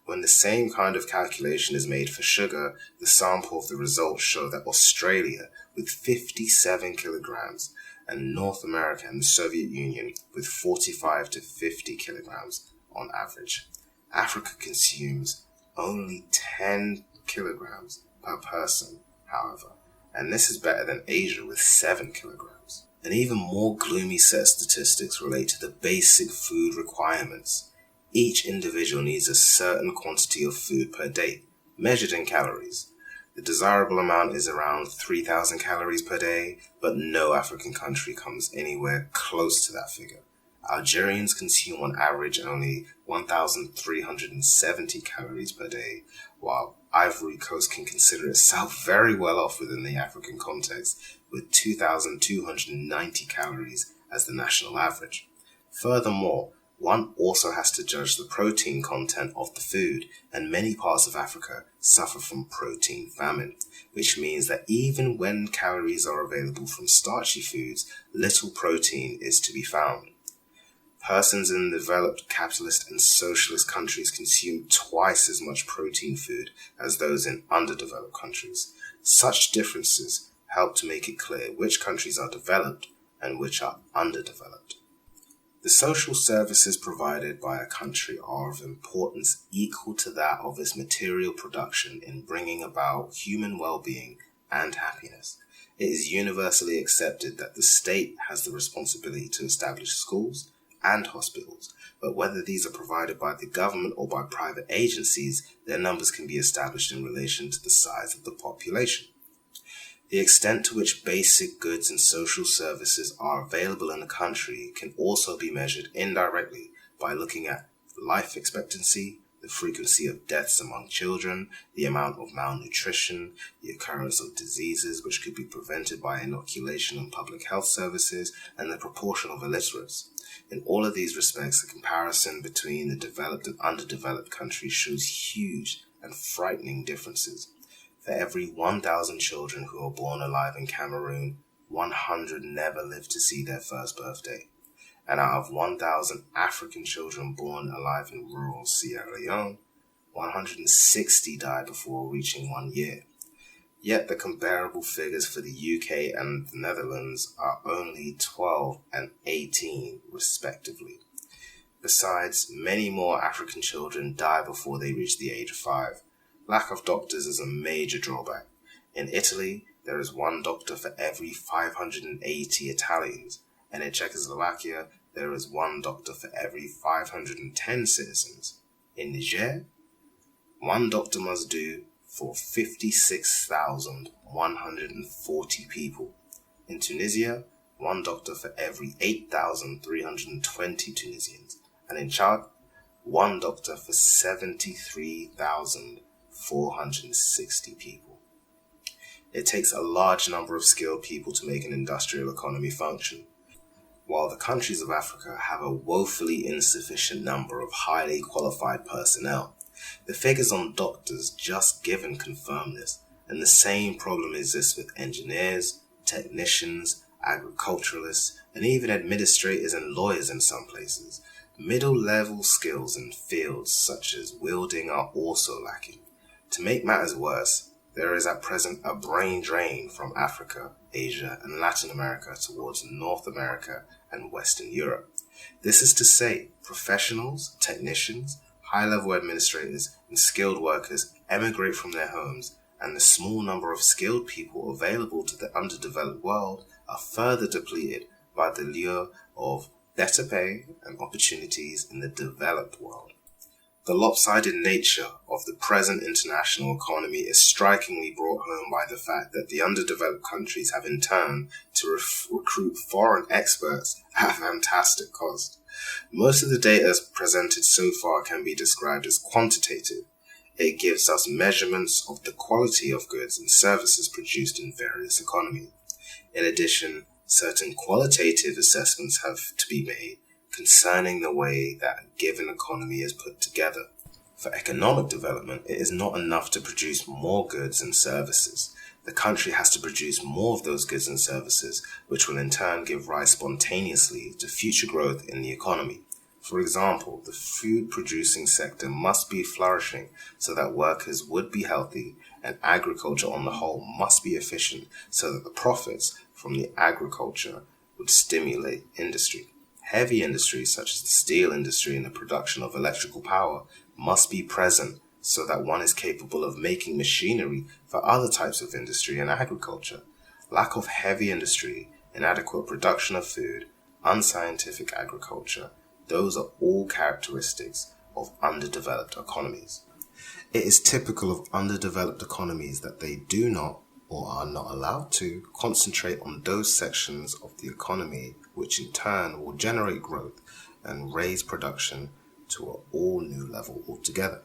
When the same kind of calculation is made for sugar, the sample of the results show that Australia, with 57 kilograms, and North America and the Soviet Union, with 45 to 50 kilograms on average. Africa consumes only 10 kilograms per person, however, and this is better than Asia with 7 kilograms. An even more gloomy set of statistics relate to the basic food requirements. Each individual needs a certain quantity of food per day, measured in calories. The desirable amount is around 3,000 calories per day, but no African country comes anywhere close to that figure. Algerians consume on average only 1,370 calories per day, while Ivory Coast can consider itself very well off within the African context, with 2,290 calories as the national average. Furthermore, one also has to judge the protein content of the food, and many parts of Africa suffer from protein famine, which means that even when calories are available from starchy foods, little protein is to be found. Persons in developed capitalist and socialist countries consume twice as much protein food as those in underdeveloped countries. Such differences help to make it clear which countries are developed and which are underdeveloped. The social services provided by a country are of importance equal to that of its material production in bringing about human well-being and happiness. It is universally accepted that the state has the responsibility to establish schools and hospitals, but whether these are provided by the government or by private agencies, their numbers can be established in relation to the size of the population. The extent to which basic goods and social services are available in a country can also be measured indirectly by looking at life expectancy, the frequency of deaths among children, the amount of malnutrition, the occurrence of diseases which could be prevented by inoculation and public health services, and the proportion of illiterates. In all of these respects, the comparison between the developed and underdeveloped countries shows huge and frightening differences. For every 1,000 children who are born alive in Cameroon, 100 never live to see their first birthday. And out of 1,000 African children born alive in rural Sierra Leone, 160 die before reaching 1 year. Yet the comparable figures for the UK and the Netherlands are only 12 and 18 respectively. Besides, many more African children die before they reach the age of 5. Lack of doctors is a major drawback. In Italy, there is 1 doctor for every 580 Italians, and in Czechoslovakia, there is 1 doctor for every 510 citizens. In Niger, 1 doctor must do for 56,140 people. In Tunisia, 1 doctor for every 8,320 Tunisians. And in Chad, 1 doctor for 73,460 people. It takes a large number of skilled people to make an industrial economy function, while the countries of Africa have a woefully insufficient number of highly qualified personnel. The figures on doctors just given confirm this, and the same problem exists with engineers, technicians, agriculturalists, and even administrators and lawyers in some places. Middle-level skills in fields such as welding are also lacking. To make matters worse, there is at present a brain drain from Africa, Asia, and Latin America towards North America and Western Europe. This is to say, professionals, technicians, high-level administrators, and skilled workers emigrate from their homes, and the small number of skilled people available to the underdeveloped world are further depleted by the lure of better pay and opportunities in the developed world. The lopsided nature of the present international economy is strikingly brought home by the fact that the underdeveloped countries have in turn to recruit foreign experts at fantastic cost. Most of the data presented so far can be described as quantitative. It gives us measurements of the quality of goods and services produced in various economies. In addition, certain qualitative assessments have to be made concerning the way that a given economy is put together. For economic development, it is not enough to produce more goods and services. The country has to produce more of those goods and services, which will in turn give rise spontaneously to future growth in the economy. For example, the food-producing sector must be flourishing so that workers would be healthy, and agriculture on the whole must be efficient so that the profits from the agriculture would stimulate industry. Heavy industries such as the steel industry and the production of electrical power must be present so that one is capable of making machinery for other types of industry and agriculture. Lack of heavy industry, inadequate production of food, unscientific agriculture, those are all characteristics of underdeveloped economies. It is typical of underdeveloped economies that they do not or are not allowed to concentrate on those sections of the economy which in turn will generate growth and raise production to an all-new level altogether.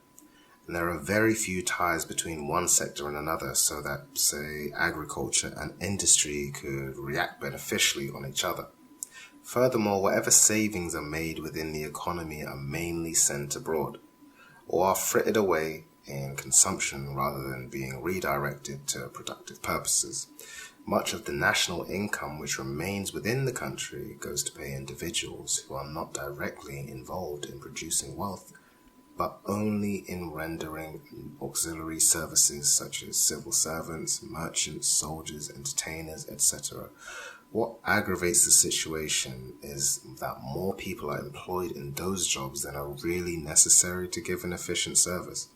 And there are very few ties between one sector and another so that, say, agriculture and industry could react beneficially on each other. Furthermore, whatever savings are made within the economy are mainly sent abroad or are frittered away in consumption rather than being redirected to productive purposes. Much of the national income which remains within the country goes to pay individuals who are not directly involved in producing wealth, but only in rendering auxiliary services such as civil servants, merchants, soldiers, entertainers, etc. What aggravates the situation is that more people are employed in those jobs than are really necessary to give an efficient service.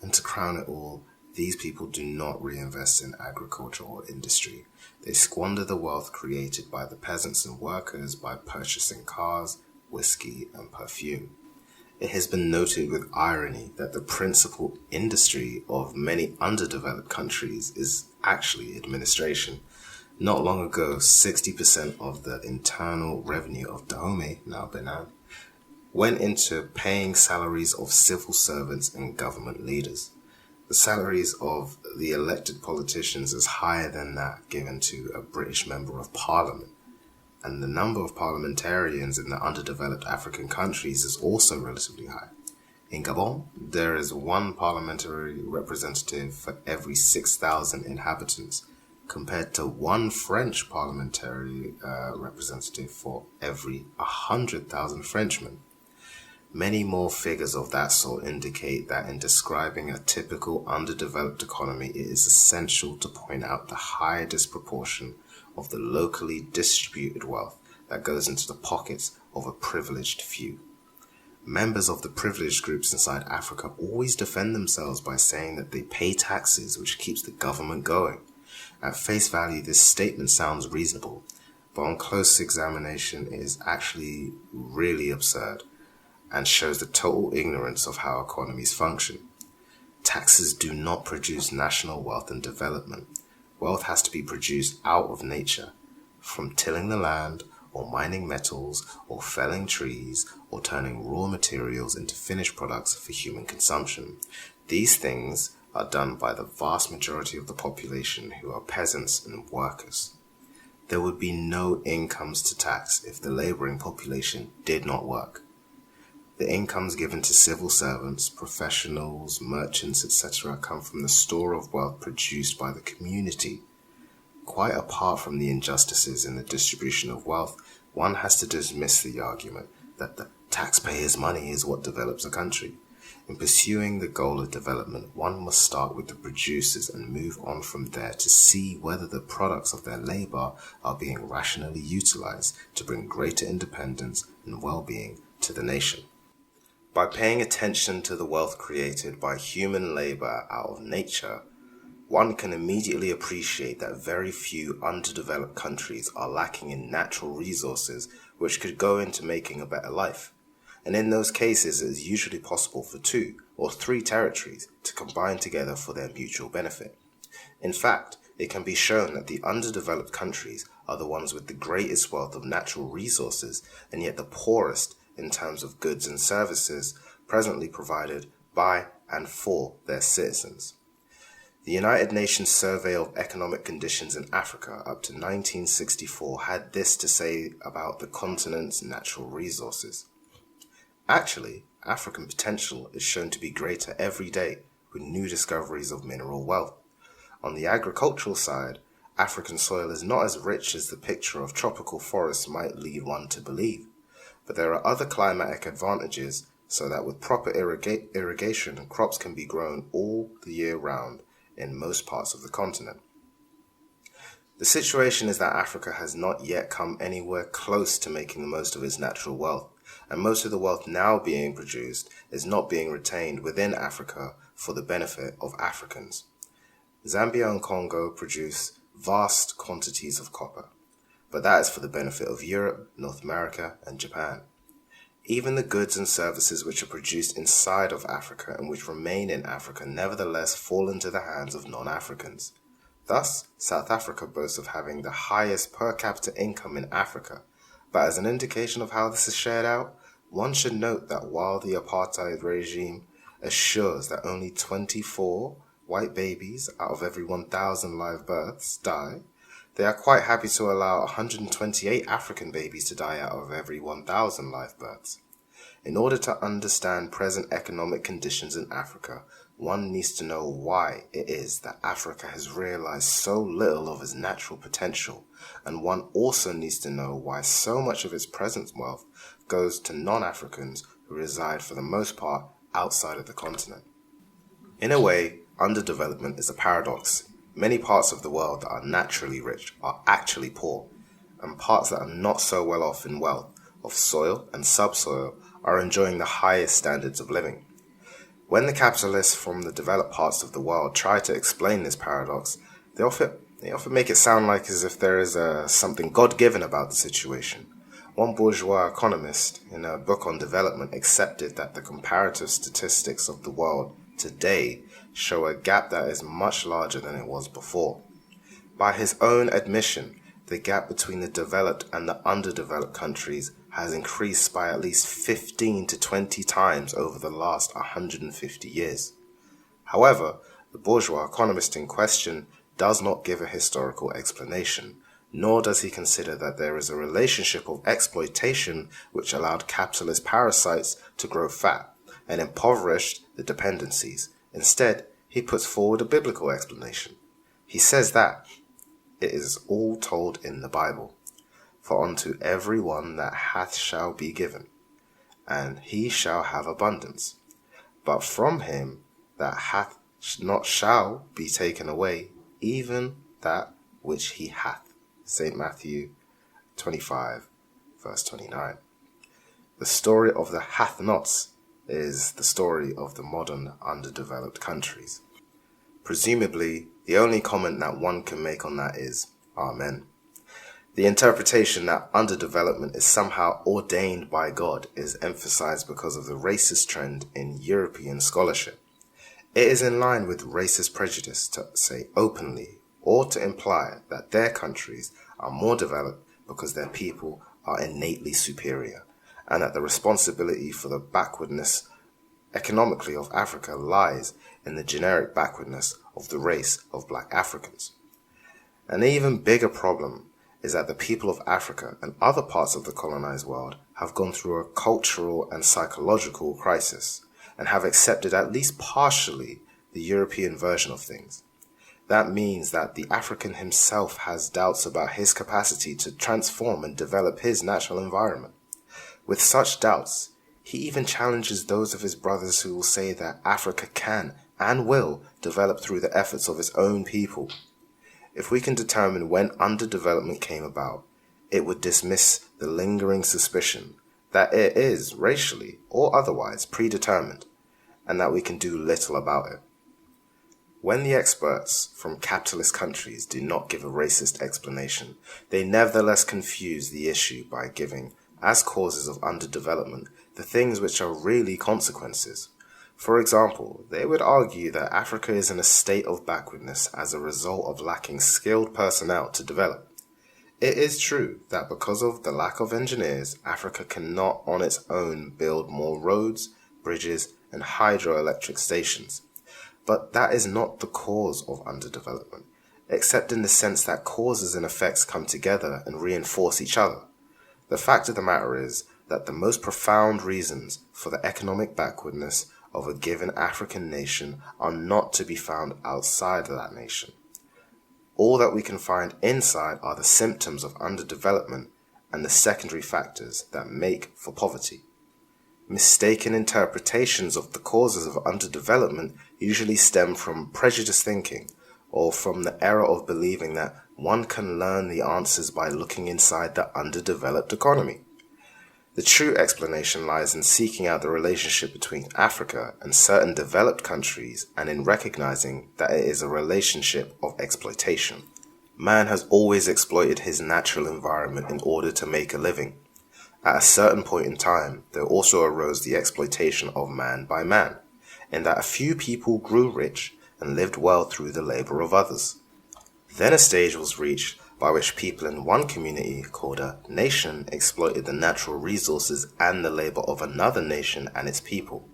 And to crown it all, these people do not reinvest in agriculture or industry. They squander the wealth created by the peasants and workers by purchasing cars, whiskey, and perfume. It has been noted with irony that the principal industry of many underdeveloped countries is actually administration. Not long ago, 60% of the internal revenue of Dahomey, now Benin, went into paying salaries of civil servants and government leaders. The salaries of the elected politicians is higher than that given to a British member of parliament. And the number of parliamentarians in the underdeveloped African countries is also relatively high. In Gabon, there is one parliamentary representative for every 6,000 inhabitants, compared to one French parliamentary representative for every 100,000 Frenchmen. Many more figures of that sort indicate that in describing a typical underdeveloped economy, it is essential to point out the high disproportion of the locally distributed wealth that goes into the pockets of a privileged few. Members of the privileged groups inside Africa always defend themselves by saying that they pay taxes, which keeps the government going. At face value, this statement sounds reasonable, but on close examination it is actually really absurd and shows the total ignorance of how economies function. Taxes do not produce national wealth and development. Wealth has to be produced out of nature, from tilling the land, or mining metals, or felling trees, or turning raw materials into finished products for human consumption. These things are done by the vast majority of the population who are peasants and workers. There would be no incomes to tax if the laboring population did not work. The incomes given to civil servants, professionals, merchants, etc. come from the store of wealth produced by the community. Quite apart from the injustices in the distribution of wealth, one has to dismiss the argument that the taxpayers' money is what develops a country. In pursuing the goal of development, one must start with the producers and move on from there to see whether the products of their labor are being rationally utilized to bring greater independence and well-being to the nation. By paying attention to the wealth created by human labor out of nature, one can immediately appreciate that very few underdeveloped countries are lacking in natural resources which could go into making a better life. And in those cases, it is usually possible for 2 or 3 territories to combine together for their mutual benefit. In fact, it can be shown that the underdeveloped countries are the ones with the greatest wealth of natural resources and yet the poorest in terms of goods and services presently provided by and for their citizens. The United Nations Survey of Economic Conditions in Africa up to 1964 had this to say about the continent's natural resources. Actually, African potential is shown to be greater every day with new discoveries of mineral wealth. On the agricultural side, African soil is not as rich as the picture of tropical forests might lead one to believe, but there are other climatic advantages so that with proper irrigation, crops can be grown all the year round in most parts of the continent. The situation is that Africa has not yet come anywhere close to making the most of its natural wealth, and most of the wealth now being produced is not being retained within Africa for the benefit of Africans. Zambia and Congo produce vast quantities of copper, but that is for the benefit of Europe, North America, and Japan. Even the goods and services which are produced inside of Africa and which remain in Africa nevertheless fall into the hands of non-Africans. Thus, South Africa boasts of having the highest per capita income in Africa, but as an indication of how this is shared out, one should note that while the apartheid regime assures that only 24 white babies out of every 1,000 live births die, they are quite happy to allow 128 African babies to die out of every 1,000 live births. In order to understand present economic conditions in Africa, one needs to know why it is that Africa has realized so little of its natural potential, and one also needs to know why so much of its present wealth goes to non-Africans who reside for the most part outside of the continent. In a way, underdevelopment is a paradox. Many parts of the world that are naturally rich are actually poor, and parts that are not so well off in wealth of soil and subsoil are enjoying the highest standards of living. When the capitalists from the developed parts of the world try to explain this paradox, they often make it sound like as if there is something God-given about the situation. One bourgeois economist in a book on development accepted that the comparative statistics of the world today show a gap that is much larger than it was before. By his own admission, the gap between the developed and the underdeveloped countries has increased by at least 15 to 20 times over the last 150 years. However, the bourgeois economist in question does not give a historical explanation, nor does he consider that there is a relationship of exploitation which allowed capitalist parasites to grow fat and impoverished the dependencies. Instead, he puts forward a biblical explanation. He says that it is all told in the Bible. For unto every one that hath shall be given, and he shall have abundance. But from him that hath not shall be taken away, even that which he hath. St. Matthew 25, verse 29. The story of the hath-nots is the story of the modern underdeveloped countries. Presumably, the only comment that one can make on that is, Amen. The interpretation that underdevelopment is somehow ordained by God is emphasized because of the racist trend in European scholarship. It is in line with racist prejudice to say openly or to imply that their countries are more developed because their people are innately superior, and that the responsibility for the backwardness economically of Africa lies in the generic backwardness of the race of black Africans. An even bigger problem is that the people of Africa and other parts of the colonized world have gone through a cultural and psychological crisis and have accepted at least partially the European version of things. That means that the African himself has doubts about his capacity to transform and develop his natural environment. With such doubts, he even challenges those of his brothers who will say that Africa can and will develop through the efforts of its own people. If we can determine when underdevelopment came about, it would dismiss the lingering suspicion that it is racially or otherwise predetermined, and that we can do little about it. When the experts from capitalist countries do not give a racist explanation, they nevertheless confuse the issue by giving as causes of underdevelopment the things which are really consequences. For example, they would argue that Africa is in a state of backwardness as a result of lacking skilled personnel to develop. It is true that because of the lack of engineers, Africa cannot on its own build more roads, bridges, and hydroelectric stations. But that is not the cause of underdevelopment, except in the sense that causes and effects come together and reinforce each other. The fact of the matter is that the most profound reasons for the economic backwardness of a given African nation are not to be found outside of that nation. All that we can find inside are the symptoms of underdevelopment and the secondary factors that make for poverty. Mistaken interpretations of the causes of underdevelopment usually stem from prejudiced thinking or from the error of believing that one can learn the answers by looking inside the underdeveloped economy. The true explanation lies in seeking out the relationship between Africa and certain developed countries and in recognizing that it is a relationship of exploitation. Man has always exploited his natural environment in order to make a living. At a certain point in time, there also arose the exploitation of man by man, in that a few people grew rich and lived well through the labor of others. Then a stage was reached by which people in one community called a nation exploited the natural resources and the labor of another nation and its people.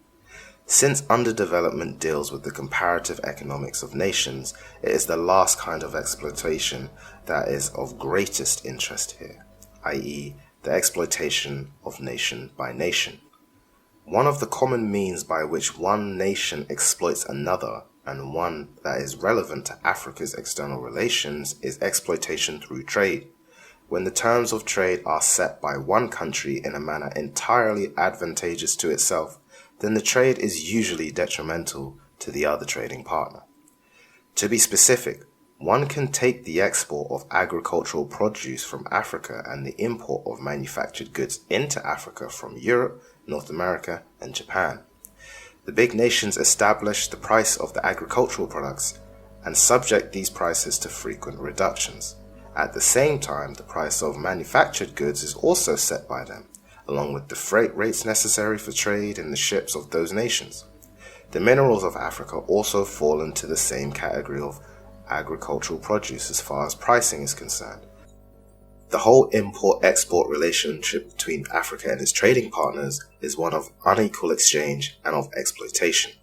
Since underdevelopment deals with the comparative economics of nations, it is the last kind of exploitation that is of greatest interest here, i.e., the exploitation of nation by nation. One of the common means by which one nation exploits another, and one that is relevant to Africa's external relations, is exploitation through trade. When the terms of trade are set by one country in a manner entirely advantageous to itself, then the trade is usually detrimental to the other trading partner. To be specific, one can take the export of agricultural produce from Africa and the import of manufactured goods into Africa from Europe, North America, and Japan. The big nations establish the price of the agricultural products and subject these prices to frequent reductions. At the same time, the price of manufactured goods is also set by them, along with the freight rates necessary for trade in the ships of those nations. The minerals of Africa also fall into the same category of agricultural produce as far as pricing is concerned. The whole import-export relationship between Africa and its trading partners is one of unequal exchange and of exploitation.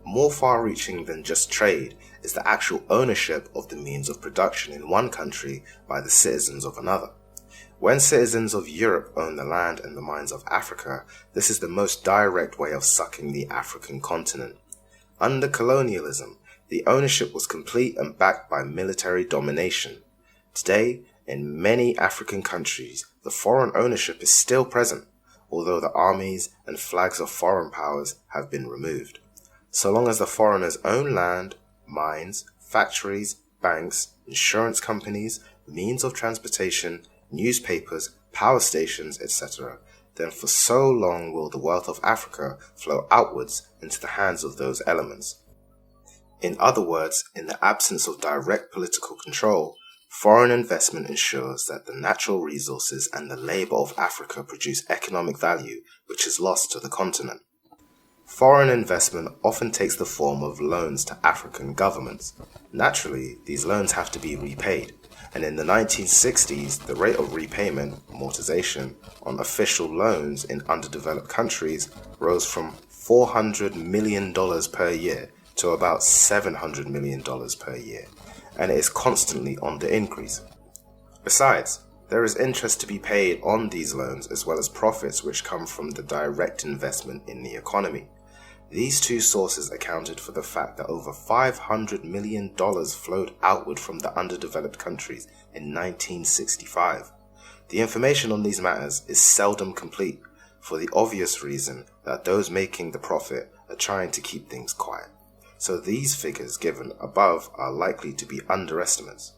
More far-reaching than just trade is the actual ownership of the means of production in one country by the citizens of another. When citizens of Europe own the land and the mines of Africa, this is the most direct way of sucking the African continent. Under colonialism, the ownership was complete and backed by military domination. Today, in many African countries, the foreign ownership is still present, although the armies and flags of foreign powers have been removed. So long as the foreigners own land, mines, factories, banks, insurance companies, means of transportation, newspapers, power stations, etc., then for so long will the wealth of Africa flow outwards into the hands of those elements. In other words, in the absence of direct political control, foreign investment ensures that the natural resources and the labor of Africa produce economic value which is lost to the continent. Foreign investment often takes the form of loans to African governments. Naturally, these loans have to be repaid, and in the 1960s, the rate of repayment, amortization, on official loans in underdeveloped countries rose from $400 million per year to about $700 million per year, and it is constantly on the increase. Besides, there is interest to be paid on these loans as well as profits which come from the direct investment in the economy. These two sources accounted for the fact that over $500 million flowed outward from the underdeveloped countries in 1965. The information on these matters is seldom complete, for the obvious reason that those making the profit are trying to keep things quiet. So these figures given above are likely to be underestimates.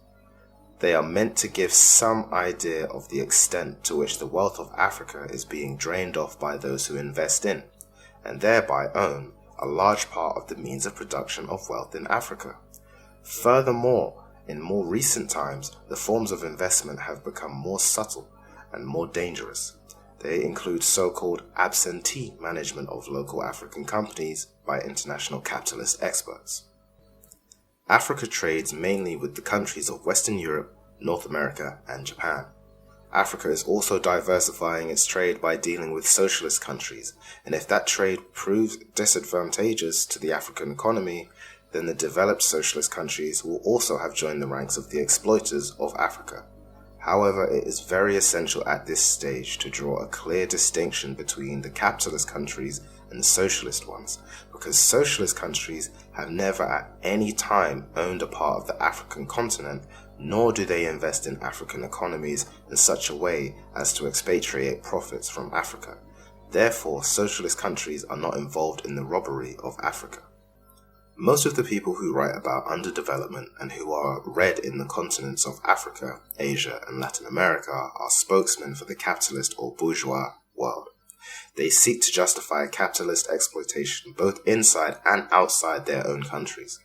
They are meant to give some idea of the extent to which the wealth of Africa is being drained off by those who invest in, and thereby own, a large part of the means of production of wealth in Africa. Furthermore, in more recent times, the forms of investment have become more subtle and more dangerous. They include so-called absentee management of local African companies by international capitalist experts. Africa trades mainly with the countries of Western Europe, North America, and Japan. Africa is also diversifying its trade by dealing with socialist countries, and if that trade proves disadvantageous to the African economy, then the developed socialist countries will also have joined the ranks of the exploiters of Africa. However, it is very essential at this stage to draw a clear distinction between the capitalist countries and the socialist ones, because socialist countries have never at any time owned a part of the African continent, nor do they invest in African economies in such a way as to expatriate profits from Africa. Therefore, socialist countries are not involved in the robbery of Africa. Most of the people who write about underdevelopment and who are read in the continents of Africa, Asia, and Latin America are spokesmen for the capitalist or bourgeois world. They seek to justify capitalist exploitation both inside and outside their own countries.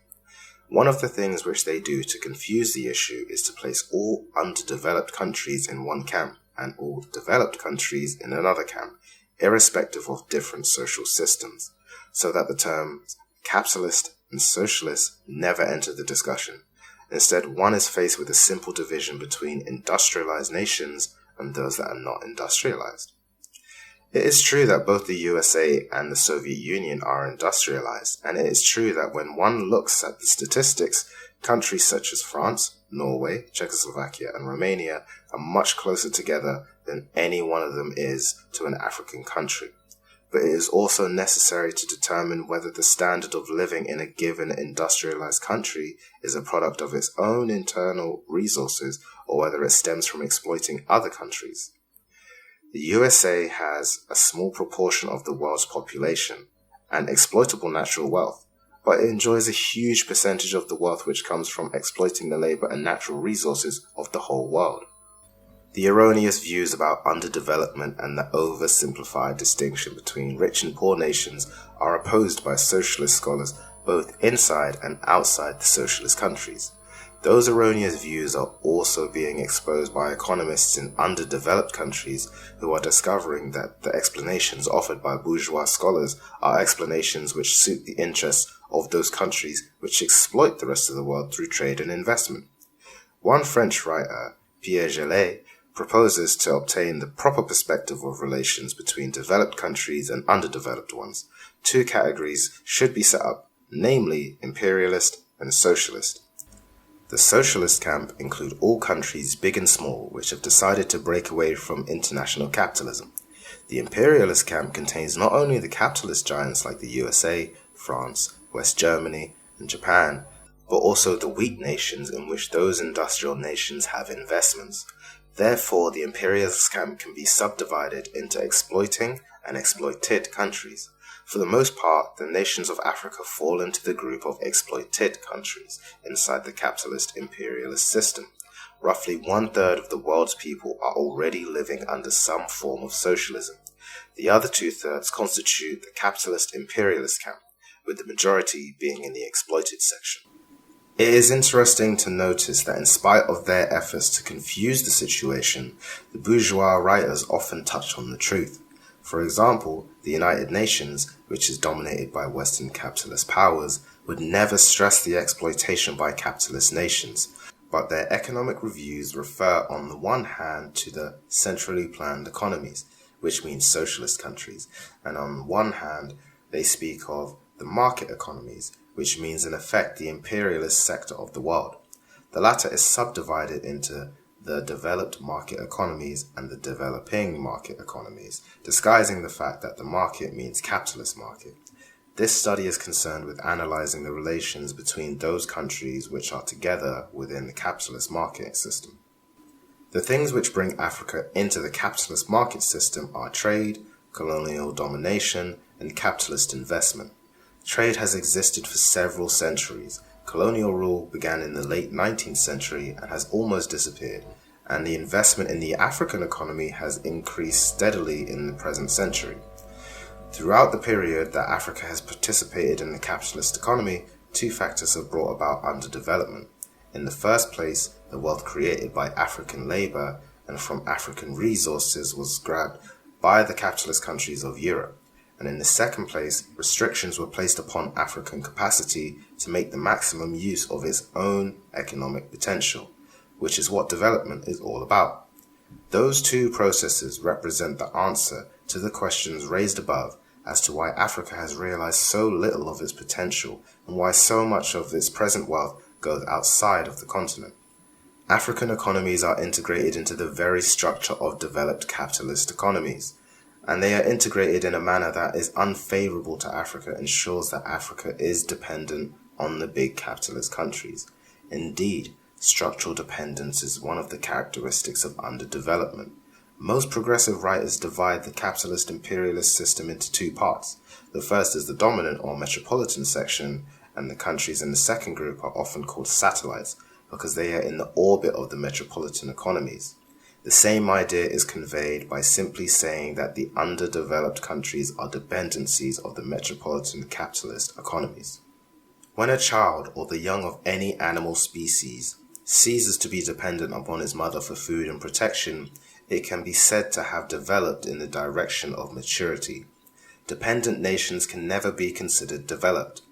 One of the things which they do to confuse the issue is to place all underdeveloped countries in one camp and all developed countries in another camp, irrespective of different social systems, so that the terms capitalist and socialist never enter the discussion. Instead, one is faced with a simple division between industrialized nations and those that are not industrialized. It is true that both the USA and the Soviet Union are industrialized, and it is true that when one looks at the statistics, countries such as France, Norway, Czechoslovakia, and Romania are much closer together than any one of them is to an African country. But it is also necessary to determine whether the standard of living in a given industrialized country is a product of its own internal resources or whether it stems from exploiting other countries. The USA has a small proportion of the world's population and exploitable natural wealth, but it enjoys a huge percentage of the wealth which comes from exploiting the labor and natural resources of the whole world. The erroneous views about underdevelopment and the oversimplified distinction between rich and poor nations are opposed by socialist scholars both inside and outside the socialist countries. Those erroneous views are also being exposed by economists in underdeveloped countries who are discovering that the explanations offered by bourgeois scholars are explanations which suit the interests of those countries which exploit the rest of the world through trade and investment. One French writer, Pierre Gelée, proposes to obtain the proper perspective of relations between developed countries and underdeveloped ones. Two categories should be set up, namely imperialist and socialist. The socialist camp include all countries, big and small, which have decided to break away from international capitalism. The imperialist camp contains not only the capitalist giants like the USA, France, West Germany, and Japan, but also the weak nations in which those industrial nations have investments. Therefore, the imperialist camp can be subdivided into exploiting and exploited countries. For the most part, the nations of Africa fall into the group of exploited countries inside the capitalist imperialist system. Roughly 1/3 of the world's people are already living under some form of socialism. The other 2/3 constitute the capitalist imperialist camp, with the majority being in the exploited section. It is interesting to notice that in spite of their efforts to confuse the situation, the bourgeois writers often touch on the truth. For example, the United Nations, which is dominated by Western capitalist powers, would never stress the exploitation by capitalist nations, but their economic reviews refer on the one hand to the centrally planned economies, which means socialist countries, and on one hand they speak of the market economies, which means in effect the imperialist sector of the world. The latter is subdivided into the developed market economies and the developing market economies, disguising the fact that the market means capitalist market. This study is concerned with analyzing the relations between those countries which are together within the capitalist market system. The things which bring Africa into the capitalist market system are trade, colonial domination, and capitalist investment. Trade has existed for several centuries. Colonial rule began in the late 19th century and has almost disappeared, and the investment in the African economy has increased steadily in the present century. Throughout the period that Africa has participated in the capitalist economy, two factors have brought about underdevelopment. In the first place, the wealth created by African labor and from African resources was grabbed by the capitalist countries of Europe. And in the second place, restrictions were placed upon African capacity to make the maximum use of its own economic potential, which is what development is all about. Those two processes represent the answer to the questions raised above as to why Africa has realized so little of its potential and why so much of its present wealth goes outside of the continent. African economies are integrated into the very structure of developed capitalist economies, and they are integrated in a manner that is unfavorable to Africa and ensures that Africa is dependent on the big capitalist countries. Indeed, structural dependence is one of the characteristics of underdevelopment. Most progressive writers divide the capitalist imperialist system into two parts. The first is the dominant or metropolitan section, and the countries in the second group are often called satellites because they are in the orbit of the metropolitan economies. The same idea is conveyed by simply saying that the underdeveloped countries are dependencies of the metropolitan capitalist economies. When a child or the young of any animal species ceases to be dependent upon its mother for food and protection, it can be said to have developed in the direction of maturity. Dependent nations can never be considered developed.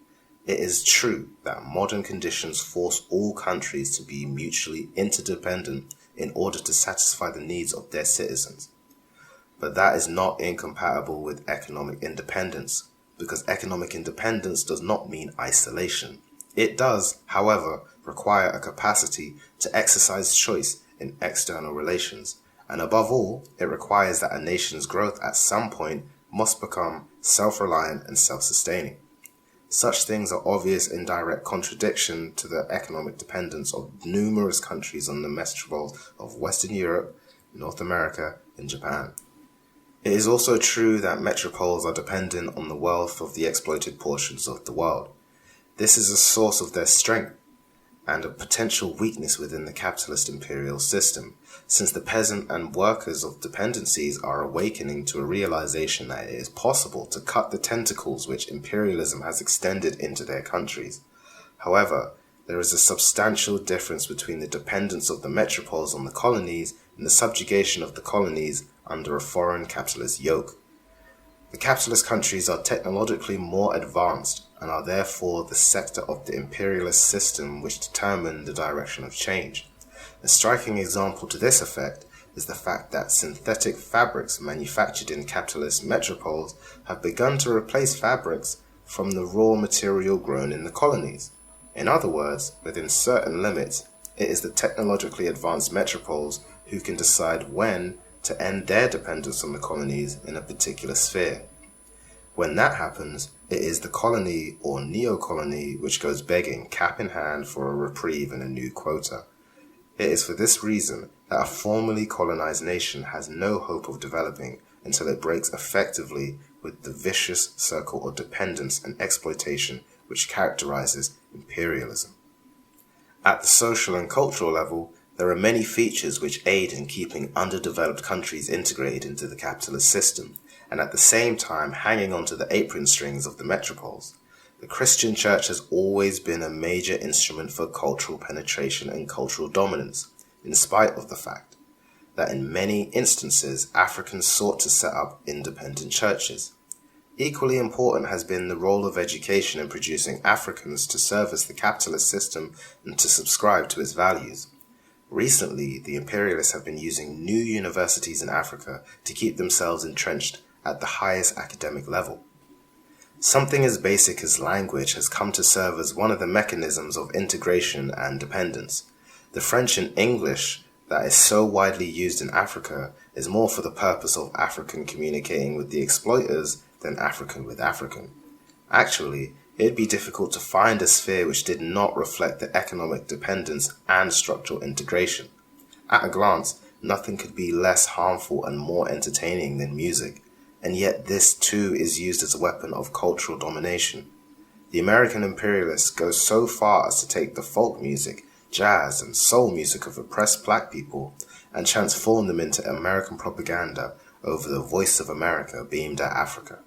It is true that modern conditions force all countries to be mutually interdependent in order to satisfy the needs of their citizens. But that is not incompatible with economic independence, because economic independence does not mean isolation. It does, however, require a capacity to exercise choice in external relations, and above all, it requires that a nation's growth at some point must become self-reliant and self-sustaining. Such things are obvious in direct contradiction to the economic dependence of numerous countries on the metropoles of Western Europe, North America, and Japan. It is also true that metropoles are dependent on the wealth of the exploited portions of the world. This is a source of their strength and a potential weakness within the capitalist imperial system, since the peasant and workers of dependencies are awakening to a realization that it is possible to cut the tentacles which imperialism has extended into their countries. However, there is a substantial difference between the dependence of the metropoles on the colonies and the subjugation of the colonies under a foreign capitalist yoke. The capitalist countries are technologically more advanced and are therefore the sector of the imperialist system which determine the direction of change. A striking example to this effect is the fact that synthetic fabrics manufactured in capitalist metropoles have begun to replace fabrics from the raw material grown in the colonies. In other words, within certain limits, it is the technologically advanced metropoles who can decide when to end their dependence on the colonies in a particular sphere. When that happens, it is the colony or neo-colony which goes begging cap in hand for a reprieve and a new quota. It is for this reason that a formerly colonized nation has no hope of developing until it breaks effectively with the vicious circle of dependence and exploitation which characterizes imperialism. At the social and cultural level, there are many features which aid in keeping underdeveloped countries integrated into the capitalist system, and at the same time hanging onto the apron strings of the metropoles. The Christian church has always been a major instrument for cultural penetration and cultural dominance, in spite of the fact that in many instances Africans sought to set up independent churches. Equally important has been the role of education in producing Africans to service the capitalist system and to subscribe to its values. Recently, the imperialists have been using new universities in Africa to keep themselves entrenched at the highest academic level. Something as basic as language has come to serve as one of the mechanisms of integration and dependence. The French and English that is so widely used in Africa is more for the purpose of African communicating with the exploiters than African with African. Actually, it'd be difficult to find a sphere which did not reflect the economic dependence and structural integration. At a glance, nothing could be less harmful and more entertaining than music, and yet this too is used as a weapon of cultural domination. The American imperialists go so far as to take the folk music, jazz, and soul music of oppressed black people and transform them into American propaganda over the voice of America beamed at Africa.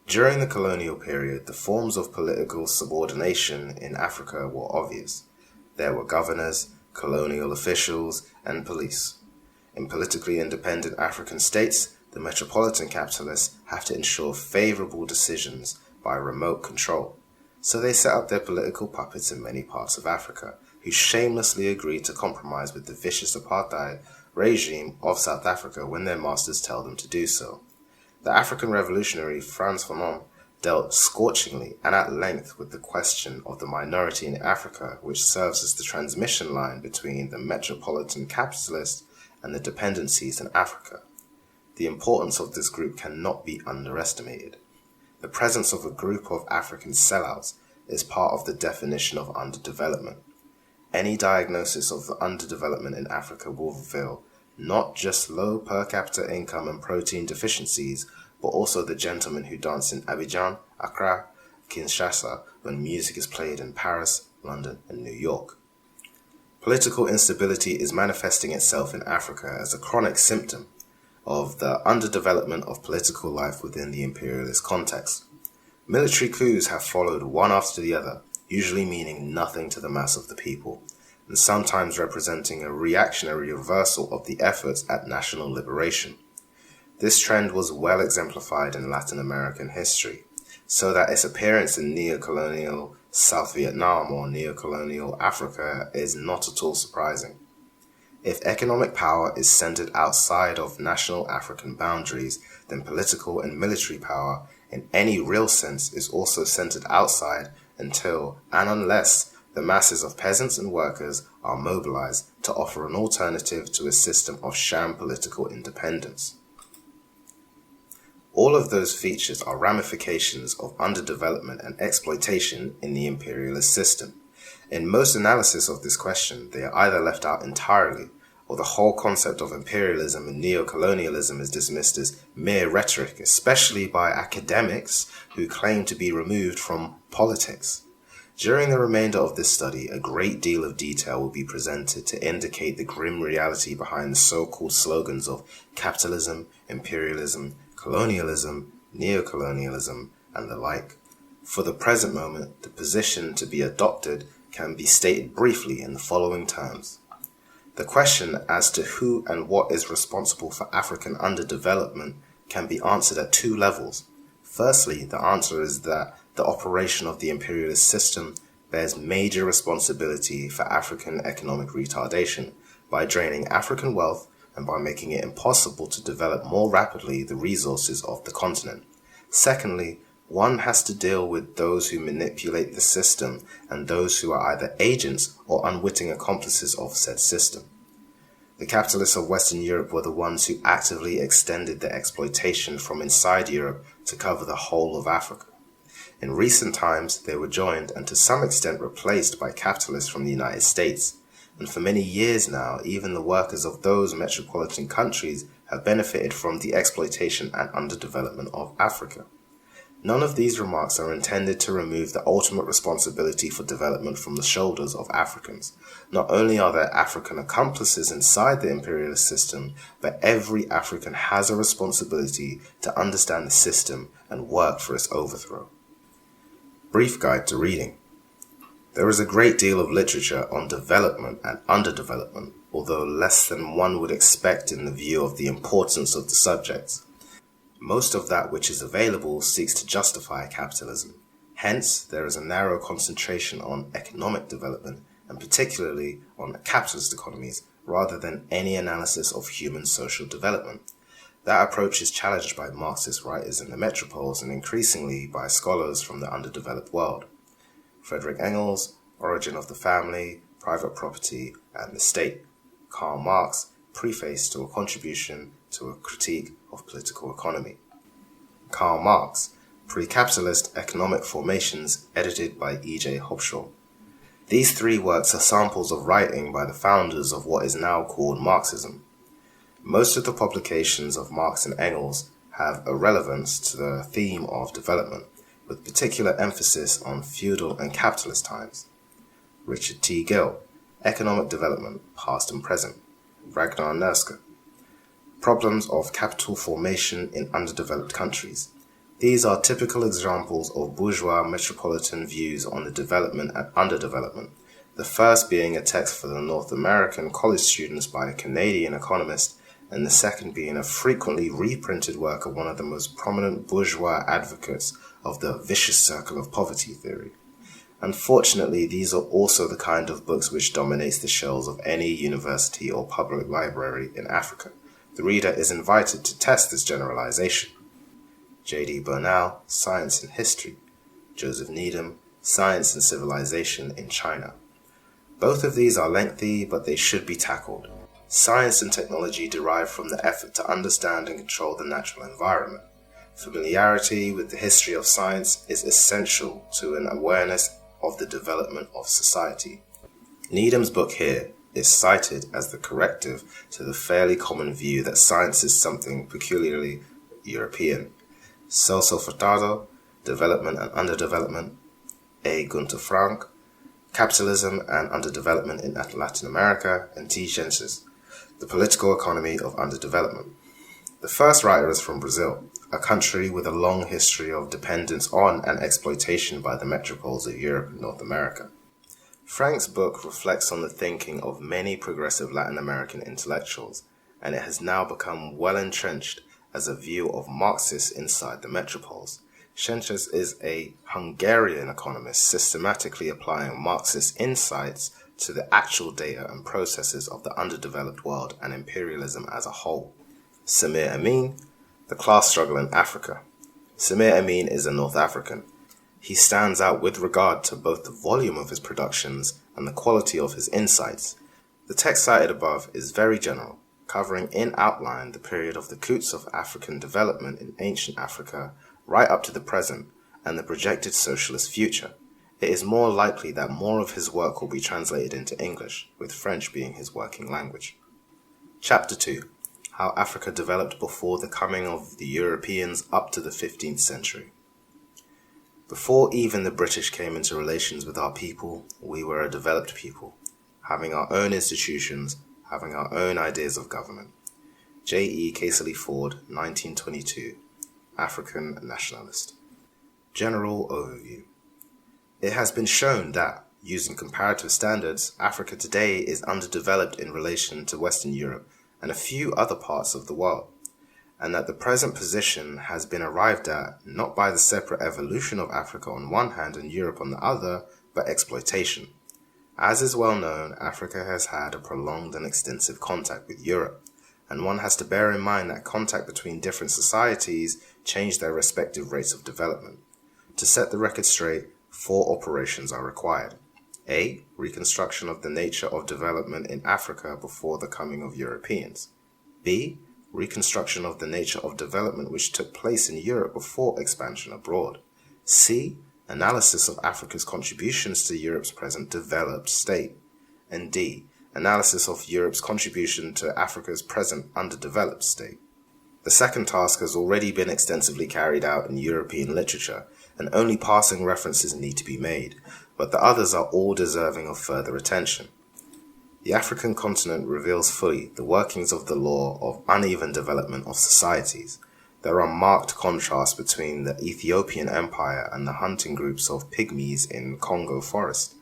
During the colonial period, the forms of political subordination in Africa were obvious. There were governors, colonial officials, and police. In politically independent African states, the metropolitan capitalists have to ensure favorable decisions by remote control. So they set up their political puppets in many parts of Africa, who shamelessly agree to compromise with the vicious apartheid regime of South Africa when their masters tell them to do so. The African revolutionary Frantz Fanon dealt scorchingly and at length with the question of the minority in Africa, which serves as the transmission line between the metropolitan capitalist and the dependencies in Africa. The importance of this group cannot be underestimated. The presence of a group of African sellouts is part of the definition of underdevelopment. Any diagnosis of underdevelopment in Africa will reveal not just low per capita income and protein deficiencies, but also the gentlemen who dance in Abidjan, Accra, Kinshasa when music is played in Paris, London, and New York. Political instability is manifesting itself in Africa as a chronic symptom of the underdevelopment of political life within the imperialist context. Military coups have followed one after the other, usually meaning nothing to the mass of the people, and sometimes representing a reactionary reversal of the efforts at national liberation. This trend was well exemplified in Latin American history, so that its appearance in neo-colonial South Vietnam or neo-colonial Africa is not at all surprising. If economic power is centered outside of national African boundaries, then political and military power in any real sense is also centered outside until and unless the masses of peasants and workers are mobilized to offer an alternative to a system of sham political independence. All of those features are ramifications of underdevelopment and exploitation in the imperialist system. In most analysis of this question, they are either left out entirely, or the whole concept of imperialism and neo-colonialism is dismissed as mere rhetoric, especially by academics who claim to be removed from politics. During the remainder of this study, a great deal of detail will be presented to indicate the grim reality behind the so-called slogans of capitalism, imperialism, colonialism, neocolonialism, and the like. For the present moment, the position to be adopted can be stated briefly in the following terms. The question as to who and what is responsible for African underdevelopment can be answered at two levels. Firstly, the answer is that the operation of the imperialist system bears major responsibility for African economic retardation by draining African wealth and by making it impossible to develop more rapidly the resources of the continent. Secondly, one has to deal with those who manipulate the system and those who are either agents or unwitting accomplices of said system. The capitalists of Western Europe were the ones who actively extended their exploitation from inside Europe to cover the whole of Africa. In recent times, they were joined and to some extent replaced by capitalists from the United States. And for many years now, even the workers of those metropolitan countries have benefited from the exploitation and underdevelopment of Africa. None of these remarks are intended to remove the ultimate responsibility for development from the shoulders of Africans. Not only are there African accomplices inside the imperialist system, but every African has a responsibility to understand the system and work for its overthrow. Brief guide to reading. There is a great deal of literature on development and underdevelopment, although less than one would expect in the view of the importance of the subjects. Most of that which is available seeks to justify capitalism. Hence, there is a narrow concentration on economic development, and particularly on capitalist economies, rather than any analysis of human social development. That approach is challenged by Marxist writers in the metropoles and increasingly by scholars from the underdeveloped world. Friedrich Engels, Origin of the Family, Private Property, and the State. Karl Marx, Preface to a Contribution to a Critique of Political Economy. Karl Marx, Pre-Capitalist Economic Formations, edited by E.J. Hobshaw. These three works are samples of writing by the founders of what is now called Marxism. Most of the publications of Marx and Engels have a relevance to the theme of development, with particular emphasis on feudal and capitalist times. Richard T. Gill, Economic Development, Past and Present. Ragnar Nerska, Problems of Capital Formation in Underdeveloped Countries. These are typical examples of bourgeois metropolitan views on the development and underdevelopment, the first being a text for the North American college students by a Canadian economist and the second being a frequently reprinted work of one of the most prominent bourgeois advocates of the vicious circle of poverty theory. Unfortunately, these are also the kind of books which dominates the shelves of any university or public library in Africa. The reader is invited to test this generalization. J.D. Bernal, Science and History. Joseph Needham, Science and Civilization in China. Both of these are lengthy, but they should be tackled. Science and technology derive from the effort to understand and control the natural environment. Familiarity with the history of science is essential to an awareness of the development of society. Needham's book here is cited as the corrective to the fairly common view that science is something peculiarly European. Celso Furtado, Development and Underdevelopment, A. Gunther Frank, Capitalism and Underdevelopment in Latin America, and T. Gences, The Political Economy of Underdevelopment. The first writer is from Brazil, a country with a long history of dependence on and exploitation by the metropoles of Europe and North America. Frank's book reflects on the thinking of many progressive Latin American intellectuals, and it has now become well entrenched as a view of Marxists inside the metropoles. Gences is a Hungarian economist systematically applying Marxist insights to the actual data and processes of the underdeveloped world and imperialism as a whole. Samir Amin, The Class Struggle in Africa. Samir Amin is a North African. He stands out with regard to both the volume of his productions and the quality of his insights. The text cited above is very general, covering in outline the period of the coups of African development in ancient Africa right up to the present and the projected socialist future. It is more likely that more of his work will be translated into English, with French being his working language. Chapter 2. How Africa developed before the coming of the Europeans up to the 15th century. Before even the British came into relations with our people, we were a developed people, having our own institutions, having our own ideas of government. J. E. Casely Ford, 1922, African nationalist. General overview. It has been shown that, using comparative standards, Africa today is underdeveloped in relation to Western Europe and a few other parts of the world, and that the present position has been arrived at not by the separate evolution of Africa on one hand and Europe on the other, but exploitation. As is well known, Africa has had a prolonged and extensive contact with Europe, and one has to bear in mind that contact between different societies changed their respective rates of development. To set the record straight, 4 operations are required. A. Reconstruction of the nature of development in Africa before the coming of Europeans. B. Reconstruction of the nature of development which took place in Europe before expansion abroad. C. Analysis of Africa's contributions to Europe's present developed state. And D. Analysis of Europe's contribution to Africa's present underdeveloped state. The second task has already been extensively carried out in European literature, and only passing references need to be made, but the others are all deserving of further attention. The African continent reveals fully the workings of the law of uneven development of societies. There are marked contrasts between the Ethiopian Empire and the hunting groups of pygmies in Congo forest,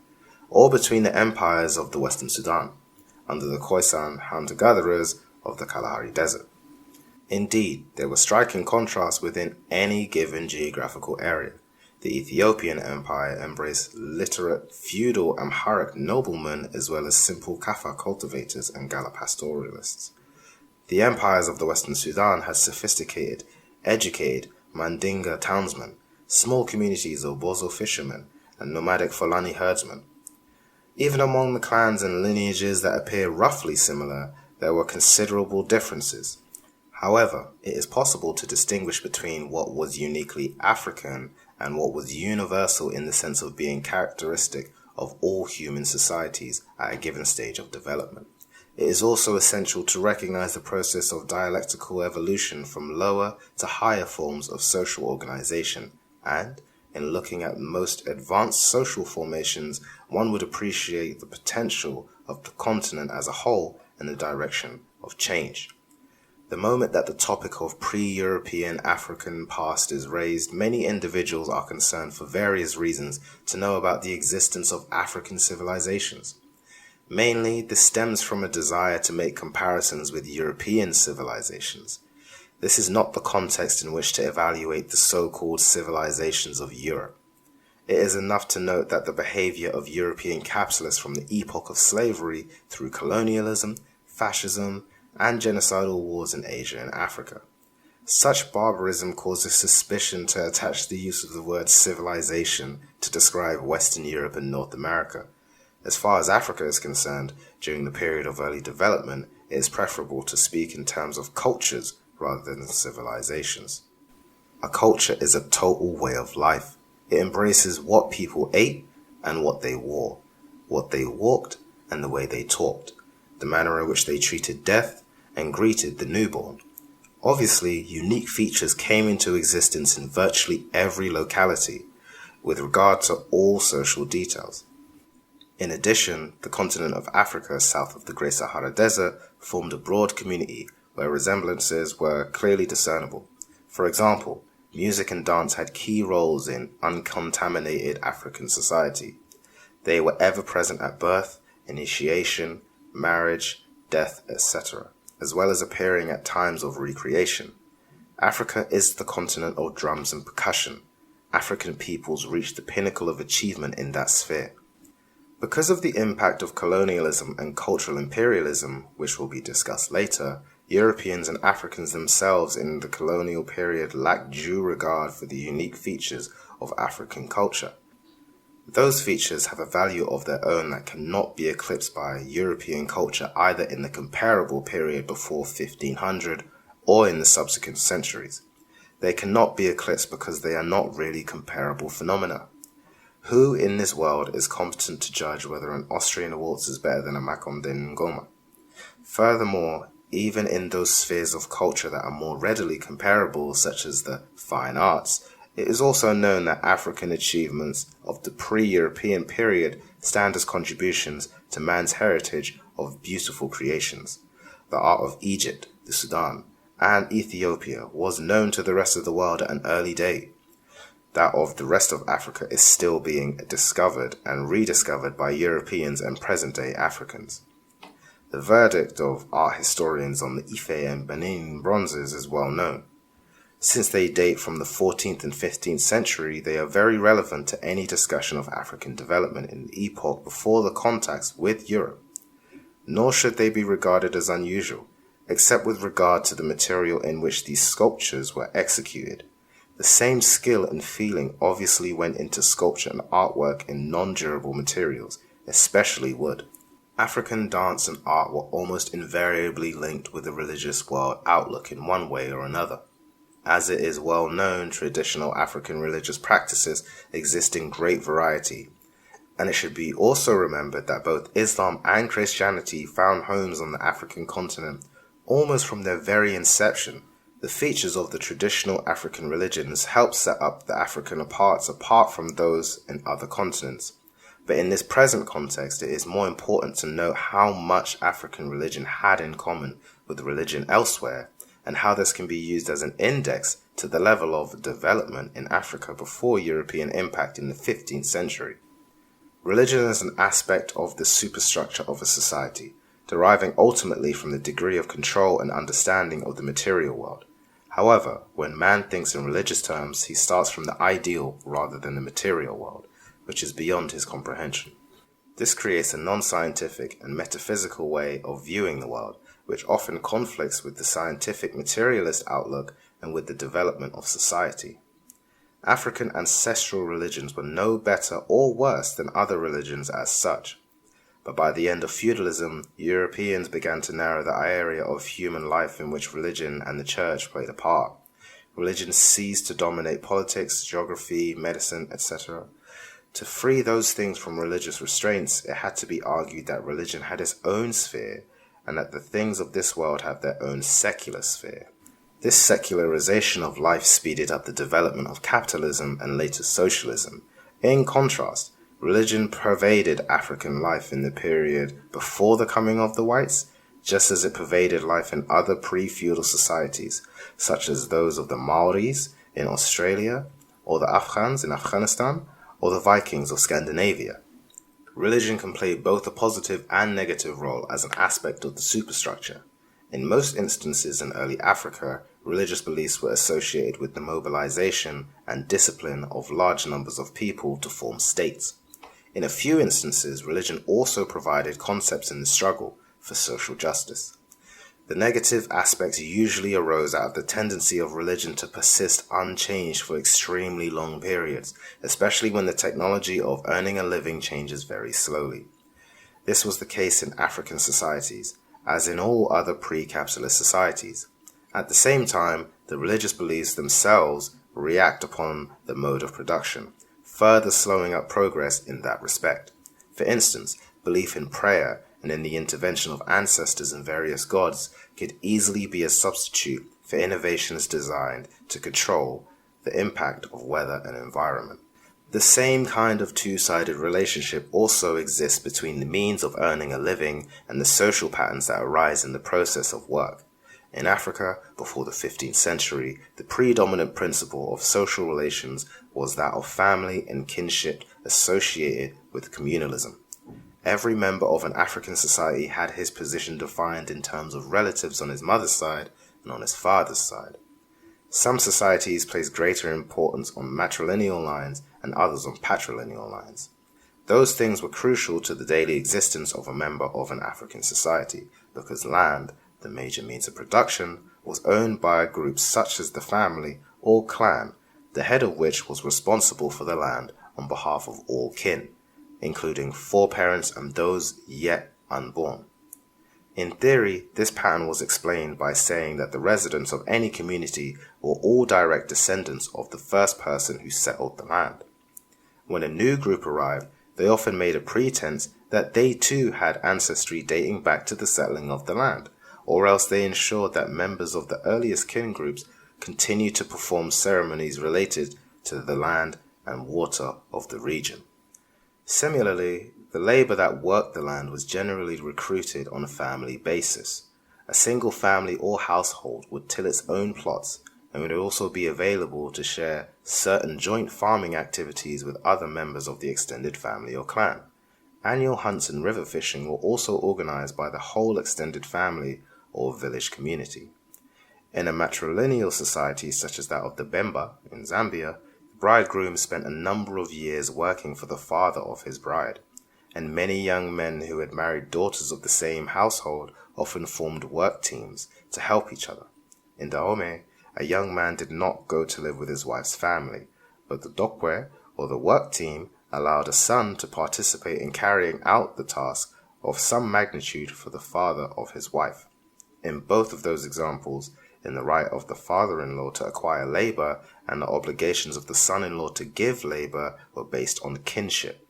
or between the empires of the Western Sudan, under the Khoisan hunter-gatherers of the Kalahari Desert. Indeed, there were striking contrasts within any given geographical area. The Ethiopian Empire embraced literate, feudal Amharic noblemen as well as simple Kaffa cultivators and Gala pastoralists. The empires of the Western Sudan had sophisticated, educated Mandinga townsmen, small communities of Bozo fishermen, and nomadic Fulani herdsmen. Even among the clans and lineages that appear roughly similar, there were considerable differences. However, it is possible to distinguish between what was uniquely African and what was universal in the sense of being characteristic of all human societies at a given stage of development. It is also essential to recognize the process of dialectical evolution from lower to higher forms of social organization, and, in looking at most advanced social formations, one would appreciate the potential of the continent as a whole in the direction of change. The moment that the topic of pre-European African past is raised, many individuals are concerned for various reasons to know about the existence of African civilizations. Mainly, this stems from a desire to make comparisons with European civilizations. This is not the context in which to evaluate the so-called civilizations of Europe. It is enough to note that the behavior of European capitalists from the epoch of slavery through colonialism, fascism, and genocidal wars in Asia and Africa. Such barbarism causes suspicion to attach the use of the word civilization to describe Western Europe and North America. As far as Africa is concerned, during the period of early development, it is preferable to speak in terms of cultures rather than civilizations. A culture is a total way of life. It embraces what people ate and what they wore, what they walked and the way they talked, the manner in which they treated death and greeted the newborn. Obviously, unique features came into existence in virtually every locality, with regard to all social details. In addition, the continent of Africa south of the Great Sahara Desert formed a broad community where resemblances were clearly discernible. For example, music and dance had key roles in uncontaminated African society. They were ever present at birth, initiation, marriage, death, etc., as well as appearing at times of recreation. Africa is the continent of drums and percussion. African peoples reached the pinnacle of achievement in that sphere. Because of the impact of colonialism and cultural imperialism, which will be discussed later, Europeans and Africans themselves in the colonial period lacked due regard for the unique features of African culture. Those features have a value of their own that cannot be eclipsed by European culture either in the comparable period before 1500 or in the subsequent centuries. They cannot be eclipsed because they are not really comparable phenomena. Who in this world is competent to judge whether an Austrian waltz is better than a Maconden Ngoma? Furthermore, even in those spheres of culture that are more readily comparable, such as the fine arts, it is also known that African achievements of the pre-European period stand as contributions to man's heritage of beautiful creations. The art of Egypt, the Sudan, and Ethiopia was known to the rest of the world at an early day. That of the rest of Africa is still being discovered and rediscovered by Europeans and present-day Africans. The verdict of art historians on the Ife and Benin bronzes is well known. Since they date from the 14th and 15th century, they are very relevant to any discussion of African development in the epoch before the contacts with Europe. Nor should they be regarded as unusual, except with regard to the material in which these sculptures were executed. The same skill and feeling obviously went into sculpture and artwork in non-durable materials, especially wood. African dance and art were almost invariably linked with the religious world outlook in one way or another. As it is well known, traditional African religious practices exist in great variety, and it should be also remembered that both Islam and Christianity found homes on the African continent almost from their very inception. The features of the traditional African religions help set up the African parts apart from those in other continents. But in this present context, it is more important to note how much African religion had in common with religion elsewhere, and how this can be used as an index to the level of development in Africa before European impact in the 15th century. Religion is an aspect of the superstructure of a society, deriving ultimately from the degree of control and understanding of the material world. However, when man thinks in religious terms, he starts from the ideal rather than the material world, which is beyond his comprehension. This creates a non-scientific and metaphysical way of viewing the world, which often conflicts with the scientific materialist outlook and with the development of society. African ancestral religions were no better or worse than other religions as such. But by the end of feudalism, Europeans began to narrow the area of human life in which religion and the church played a part. Religion ceased to dominate politics, geography, medicine, etc. To free those things from religious restraints, it had to be argued that religion had its own sphere, and that the things of this world have their own secular sphere. This secularization of life speeded up the development of capitalism and later socialism. In contrast, religion pervaded African life in the period before the coming of the whites, just as it pervaded life in other pre-feudal societies, such as those of the Maoris in Australia, or the Afghans in Afghanistan, or the Vikings of Scandinavia. Religion can play both a positive and negative role as an aspect of the superstructure. In most instances in early Africa, religious beliefs were associated with the mobilization and discipline of large numbers of people to form states. In a few instances, religion also provided concepts in the struggle for social justice. The negative aspects usually arose out of the tendency of religion to persist unchanged for extremely long periods, especially when the technology of earning a living changes very slowly. This was the case in African societies, as in all other pre-capitalist societies. At the same time, the religious beliefs themselves react upon the mode of production, further slowing up progress in that respect. For instance, belief in prayer and in the intervention of ancestors and various gods could easily be a substitute for innovations designed to control the impact of weather and environment. The same kind of two-sided relationship also exists between the means of earning a living and the social patterns that arise in the process of work. In Africa, before the 15th century, the predominant principle of social relations was that of family and kinship associated with communalism. Every member of an African society had his position defined in terms of relatives on his mother's side and on his father's side. Some societies place greater importance on matrilineal lines and others on patrilineal lines. Those things were crucial to the daily existence of a member of an African society because land, the major means of production, was owned by a group such as the family or clan, the head of which was responsible for the land on behalf of all kin, including foreparents and those yet unborn. In theory, this pattern was explained by saying that the residents of any community were all direct descendants of the first person who settled the land. When a new group arrived, they often made a pretense that they too had ancestry dating back to the settling of the land, or else they ensured that members of the earliest kin groups continued to perform ceremonies related to the land and water of the region. Similarly, the labor that worked the land was generally recruited on a family basis. A single family or household would till its own plots and would also be available to share certain joint farming activities with other members of the extended family or clan. Annual hunts and river fishing were also organized by the whole extended family or village community. In a matrilineal society such as that of the Bemba in Zambia, the bridegroom spent a number of years working for the father of his bride, and many young men who had married daughters of the same household often formed work teams to help each other. In Dahomey, a young man did not go to live with his wife's family, but the dokwe, or the work team, allowed a son to participate in carrying out the task of some magnitude for the father of his wife. In both of those examples, in the right of the father-in-law to acquire labor and the obligations of the son-in-law to give labor were based on kinship.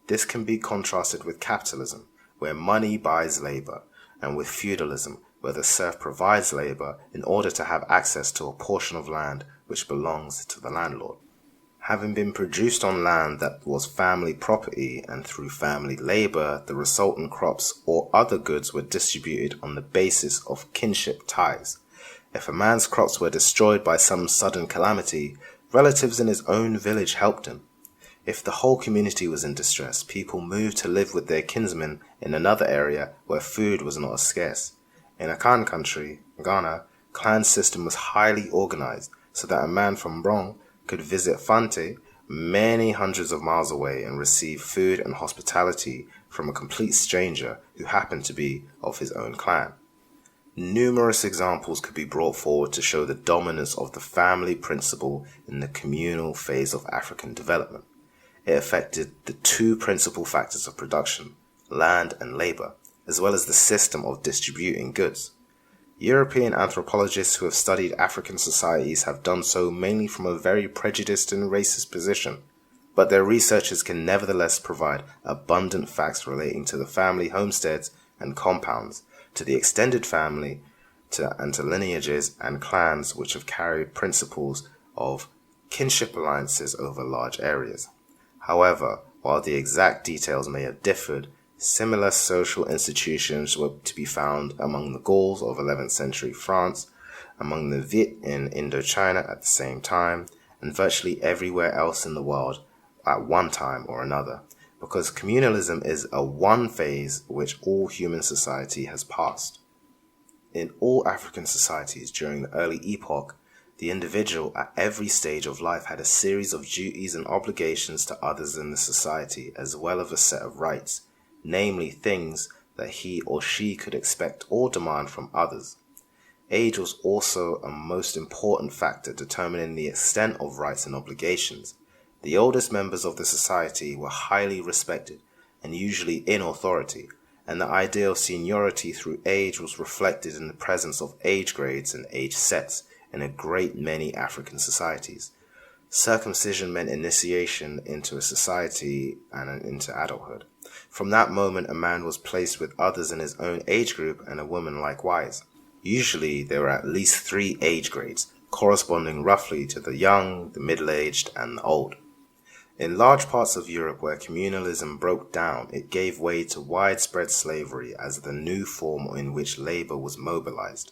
This can be contrasted with capitalism, where money buys labor, and with feudalism, where the serf provides labor in order to have access to a portion of land which belongs to the landlord. Having been produced on land that was family property and through family labor, the resultant crops or other goods were distributed on the basis of kinship ties. If a man's crops were destroyed by some sudden calamity, relatives in his own village helped him. If the whole community was in distress, people moved to live with their kinsmen in another area where food was not as scarce. In Akan country, Ghana, clan system was highly organized so that a man from Brong could visit Fante many hundreds of miles away and receive food and hospitality from a complete stranger who happened to be of his own clan. Numerous examples could be brought forward to show the dominance of the family principle in the communal phase of African development. It affected the two principal factors of production, land and labor, as well as the system of distributing goods. European anthropologists who have studied African societies have done so mainly from a very prejudiced and racist position, but their researchers can nevertheless provide abundant facts relating to the family homesteads and compounds, to the extended family, and to lineages and clans which have carried principles of kinship alliances over large areas. However, while the exact details may have differed, similar social institutions were to be found among the Gauls of 11th century France, among the Viet in Indochina at the same time, and virtually everywhere else in the world at one time or another, because communalism is a one phase which all human society has passed. In all African societies during the early epoch, the individual at every stage of life had a series of duties and obligations to others in the society, as well as a set of rights, namely things that he or she could expect or demand from others. Age was also a most important factor determining the extent of rights and obligations. The oldest members of the society were highly respected and usually in authority, and the idea of seniority through age was reflected in the presence of age grades and age sets in a great many African societies. Circumcision meant initiation into a society and into adulthood. From that moment, a man was placed with others in his own age group and a woman likewise. Usually, there were at least 3 age grades, corresponding roughly to the young, the middle-aged, and the old. In large parts of Europe where communalism broke down, it gave way to widespread slavery as the new form in which labor was mobilized.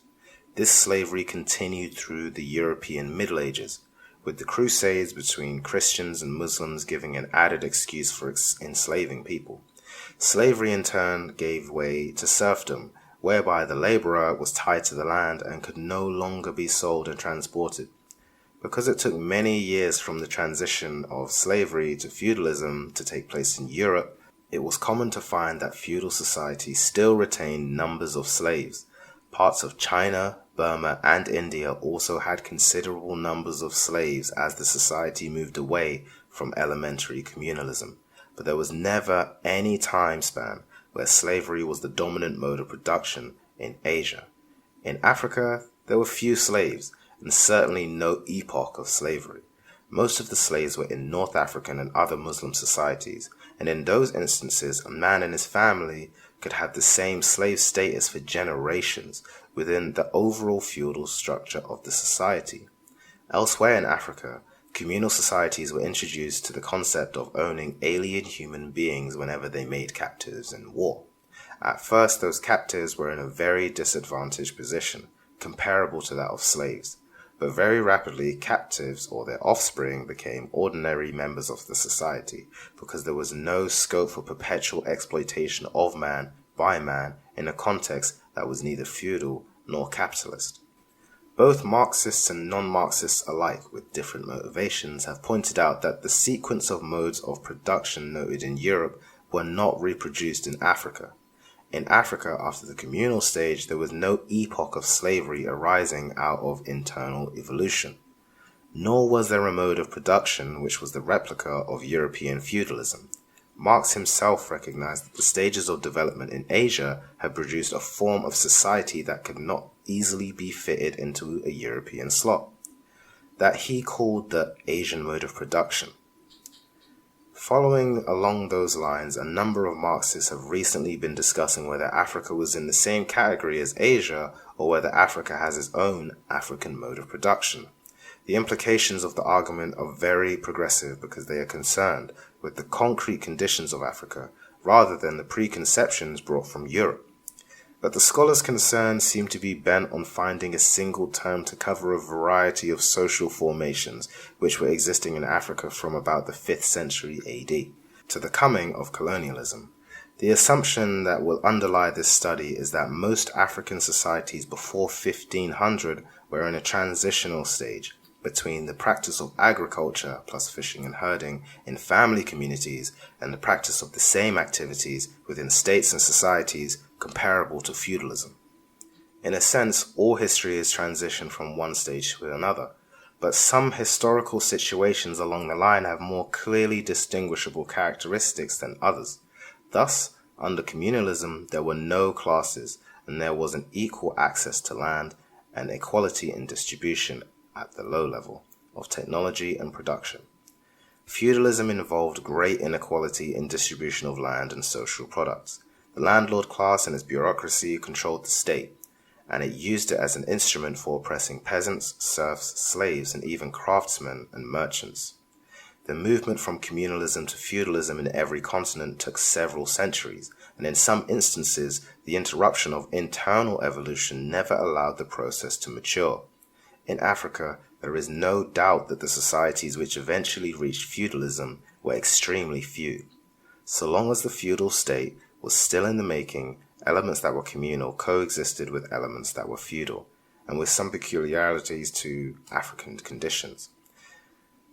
This slavery continued through the European Middle Ages, with the Crusades between Christians and Muslims giving an added excuse for enslaving people. Slavery in turn gave way to serfdom, whereby the laborer was tied to the land and could no longer be sold and transported. Because it took many years from the transition of slavery to feudalism to take place in Europe, it was common to find that feudal society still retained numbers of slaves. Parts of China, Burma, and India also had considerable numbers of slaves as the society moved away from elementary communalism. But there was never any time span where slavery was the dominant mode of production in Asia. In Africa, there were few slaves, and certainly no epoch of slavery. Most of the slaves were in North African and other Muslim societies, and in those instances, a man and his family could have the same slave status for generations within the overall feudal structure of the society. Elsewhere in Africa, communal societies were introduced to the concept of owning alien human beings whenever they made captives in war. At first, those captives were in a very disadvantaged position, comparable to that of slaves. But very rapidly, captives or their offspring became ordinary members of the society because there was no scope for perpetual exploitation of man by man in a context that was neither feudal nor capitalist. Both Marxists and non-Marxists alike, with different motivations, have pointed out that the sequence of modes of production noted in Europe were not reproduced in Africa. In Africa, after the communal stage, there was no epoch of slavery arising out of internal evolution. Nor was there a mode of production which was the replica of European feudalism. Marx himself recognized that the stages of development in Asia had produced a form of society that could not easily be fitted into a European slot, that he called the Asian mode of production. Following along those lines, a number of Marxists have recently been discussing whether Africa was in the same category as Asia or whether Africa has its own African mode of production. The implications of the argument are very progressive because they are concerned with the concrete conditions of Africa rather than the preconceptions brought from Europe. But the scholars concerned seem to be bent on finding a single term to cover a variety of social formations which were existing in Africa from about the 5th century AD to the coming of colonialism. The assumption that will underlie this study is that most African societies before 1500 were in a transitional stage between the practice of agriculture plus fishing and herding in family communities and the practice of the same activities within states and societies comparable to feudalism. In a sense, all history is transition from one stage to another, but some historical situations along the line have more clearly distinguishable characteristics than others. Thus, under communalism, there were no classes, and there was an equal access to land and equality in distribution at the low level of technology and production. Feudalism involved great inequality in distribution of land and social products. The landlord class and its bureaucracy controlled the state, and it used it as an instrument for oppressing peasants, serfs, slaves, and even craftsmen and merchants. The movement from communalism to feudalism in every continent took several centuries, and in some instances, the interruption of internal evolution never allowed the process to mature. In Africa, there is no doubt that the societies which eventually reached feudalism were extremely few. So long as the feudal state was still in the making, elements that were communal coexisted with elements that were feudal, and with some peculiarities to African conditions.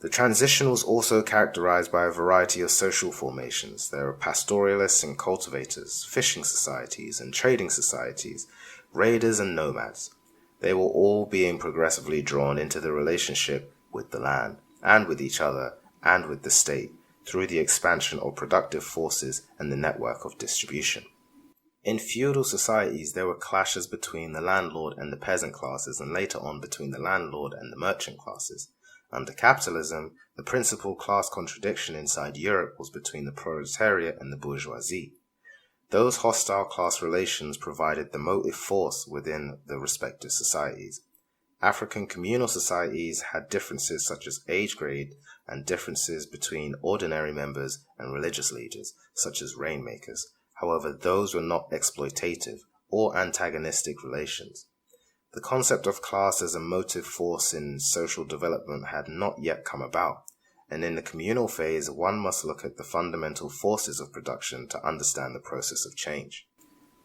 The transition was also characterized by a variety of social formations. There were pastoralists and cultivators, fishing societies and trading societies, raiders and nomads. They were all being progressively drawn into the relationship with the land, and with each other, and with the state, through the expansion of productive forces and the network of distribution. In feudal societies, there were clashes between the landlord and the peasant classes, and later on between the landlord and the merchant classes. Under capitalism, the principal class contradiction inside Europe was between the proletariat and the bourgeoisie. Those hostile class relations provided the motive force within the respective societies. African communal societies had differences such as age grade and differences between ordinary members and religious leaders, such as rainmakers. However, those were not exploitative or antagonistic relations. The concept of class as a motive force in social development had not yet come about, and in the communal phase, one must look at the fundamental forces of production to understand the process of change.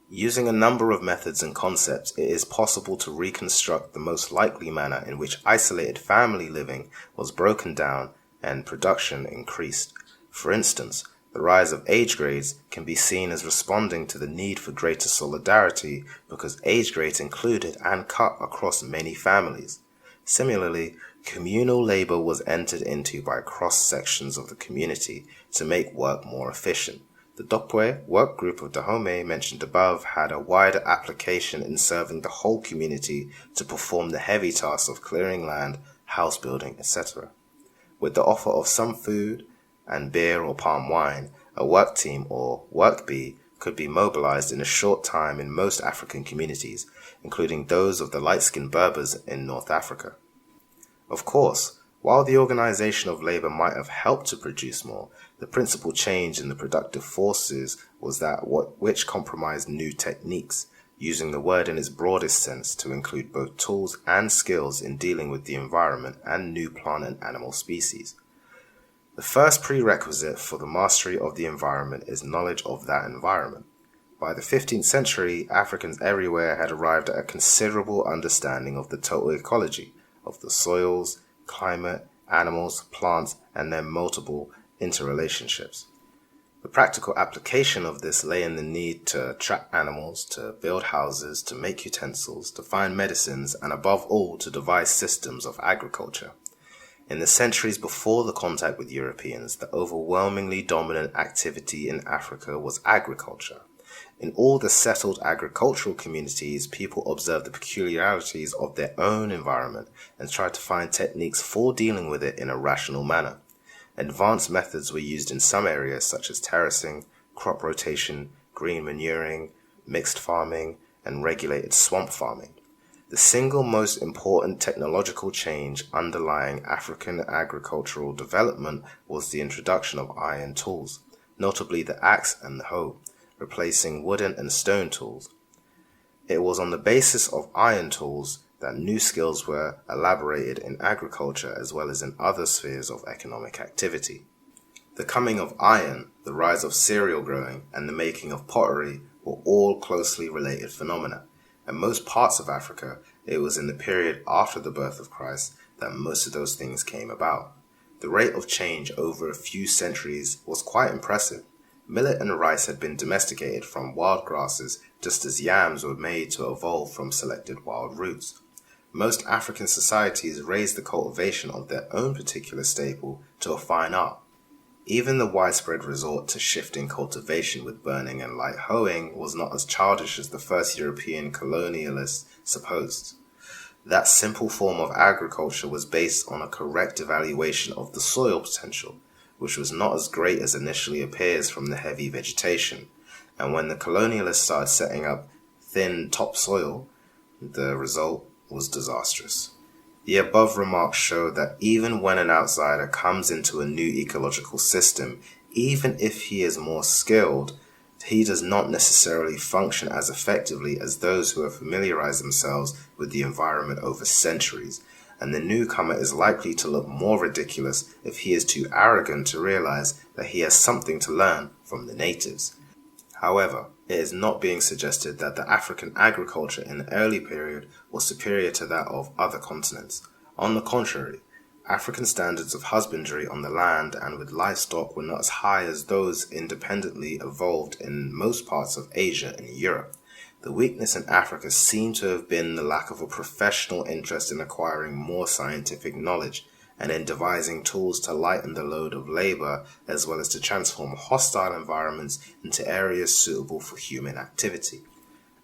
Using a number of methods and concepts, it is possible to reconstruct the most likely manner in which isolated family living was broken down and production increased. For instance, the rise of age grades can be seen as responding to the need for greater solidarity because age grades included and cut across many families. Similarly, communal labor was entered into by cross-sections of the community to make work more efficient. The Dopwe work group of Dahomey mentioned above had a wider application in serving the whole community to perform the heavy tasks of clearing land, house building, etc. With the offer of some food and beer or palm wine, a work team or work bee could be mobilized in a short time in most African communities, including those of the light-skinned Berbers in North Africa. Of course, while the organization of labor might have helped to produce more, the principal change in the productive forces was that which comprised new techniques, using the word in its broadest sense to include both tools and skills in dealing with the environment and new plant and animal species. The first prerequisite for the mastery of the environment is knowledge of that environment. By the 15th century, Africans everywhere had arrived at a considerable understanding of the total ecology, of the soils, climate, animals, plants, and their multiple interrelationships. The practical application of this lay in the need to trap animals, to build houses, to make utensils, to find medicines, and above all to devise systems of agriculture. In the centuries before the contact with Europeans, the overwhelmingly dominant activity in Africa was agriculture. In all the settled agricultural communities, people observed the peculiarities of their own environment and tried to find techniques for dealing with it in a rational manner. Advanced methods were used in some areas such as terracing, crop rotation, green manuring, mixed farming, and regulated swamp farming. The single most important technological change underlying African agricultural development was the introduction of iron tools, notably the axe and the hoe, replacing wooden and stone tools. It was on the basis of iron tools that new skills were elaborated in agriculture as well as in other spheres of economic activity. The coming of iron, the rise of cereal growing, and the making of pottery were all closely related phenomena. In most parts of Africa, it was in the period after the birth of Christ that most of those things came about. The rate of change over a few centuries was quite impressive. Millet and rice had been domesticated from wild grasses just as yams were made to evolve from selected wild roots. Most African societies raised the cultivation of their own particular staple to a fine art. Even the widespread resort to shifting cultivation with burning and light hoeing was not as childish as the first European colonialists supposed. That simple form of agriculture was based on a correct evaluation of the soil potential, which was not as great as initially appears from the heavy vegetation, and when the colonialists started setting up thin topsoil, the result was disastrous. The above remarks show that even when an outsider comes into a new ecological system, even if he is more skilled, he does not necessarily function as effectively as those who have familiarized themselves with the environment over centuries, and the newcomer is likely to look more ridiculous if he is too arrogant to realize that he has something to learn from the natives. However, it is not being suggested that the African agriculture in the early period was superior to that of other continents. On the contrary, African standards of husbandry on the land and with livestock were not as high as those independently evolved in most parts of Asia and Europe. The weakness in Africa seemed to have been the lack of a professional interest in acquiring more scientific knowledge and in devising tools to lighten the load of labor, as well as to transform hostile environments into areas suitable for human activity.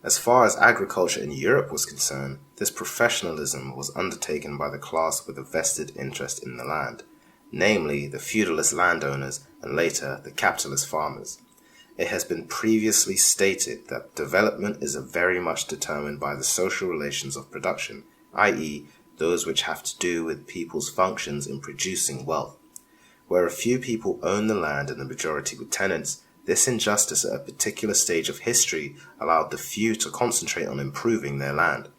As far as agriculture in Europe was concerned, this professionalism was undertaken by the class with a vested interest in the land, namely the feudalist landowners and later the capitalist farmers. It has been previously stated that development is very much determined by the social relations of production, i.e., those which have to do with people's functions in producing wealth. Where a few people own the land and the majority were tenants, this injustice at a particular stage of history allowed the few to concentrate on improving their land.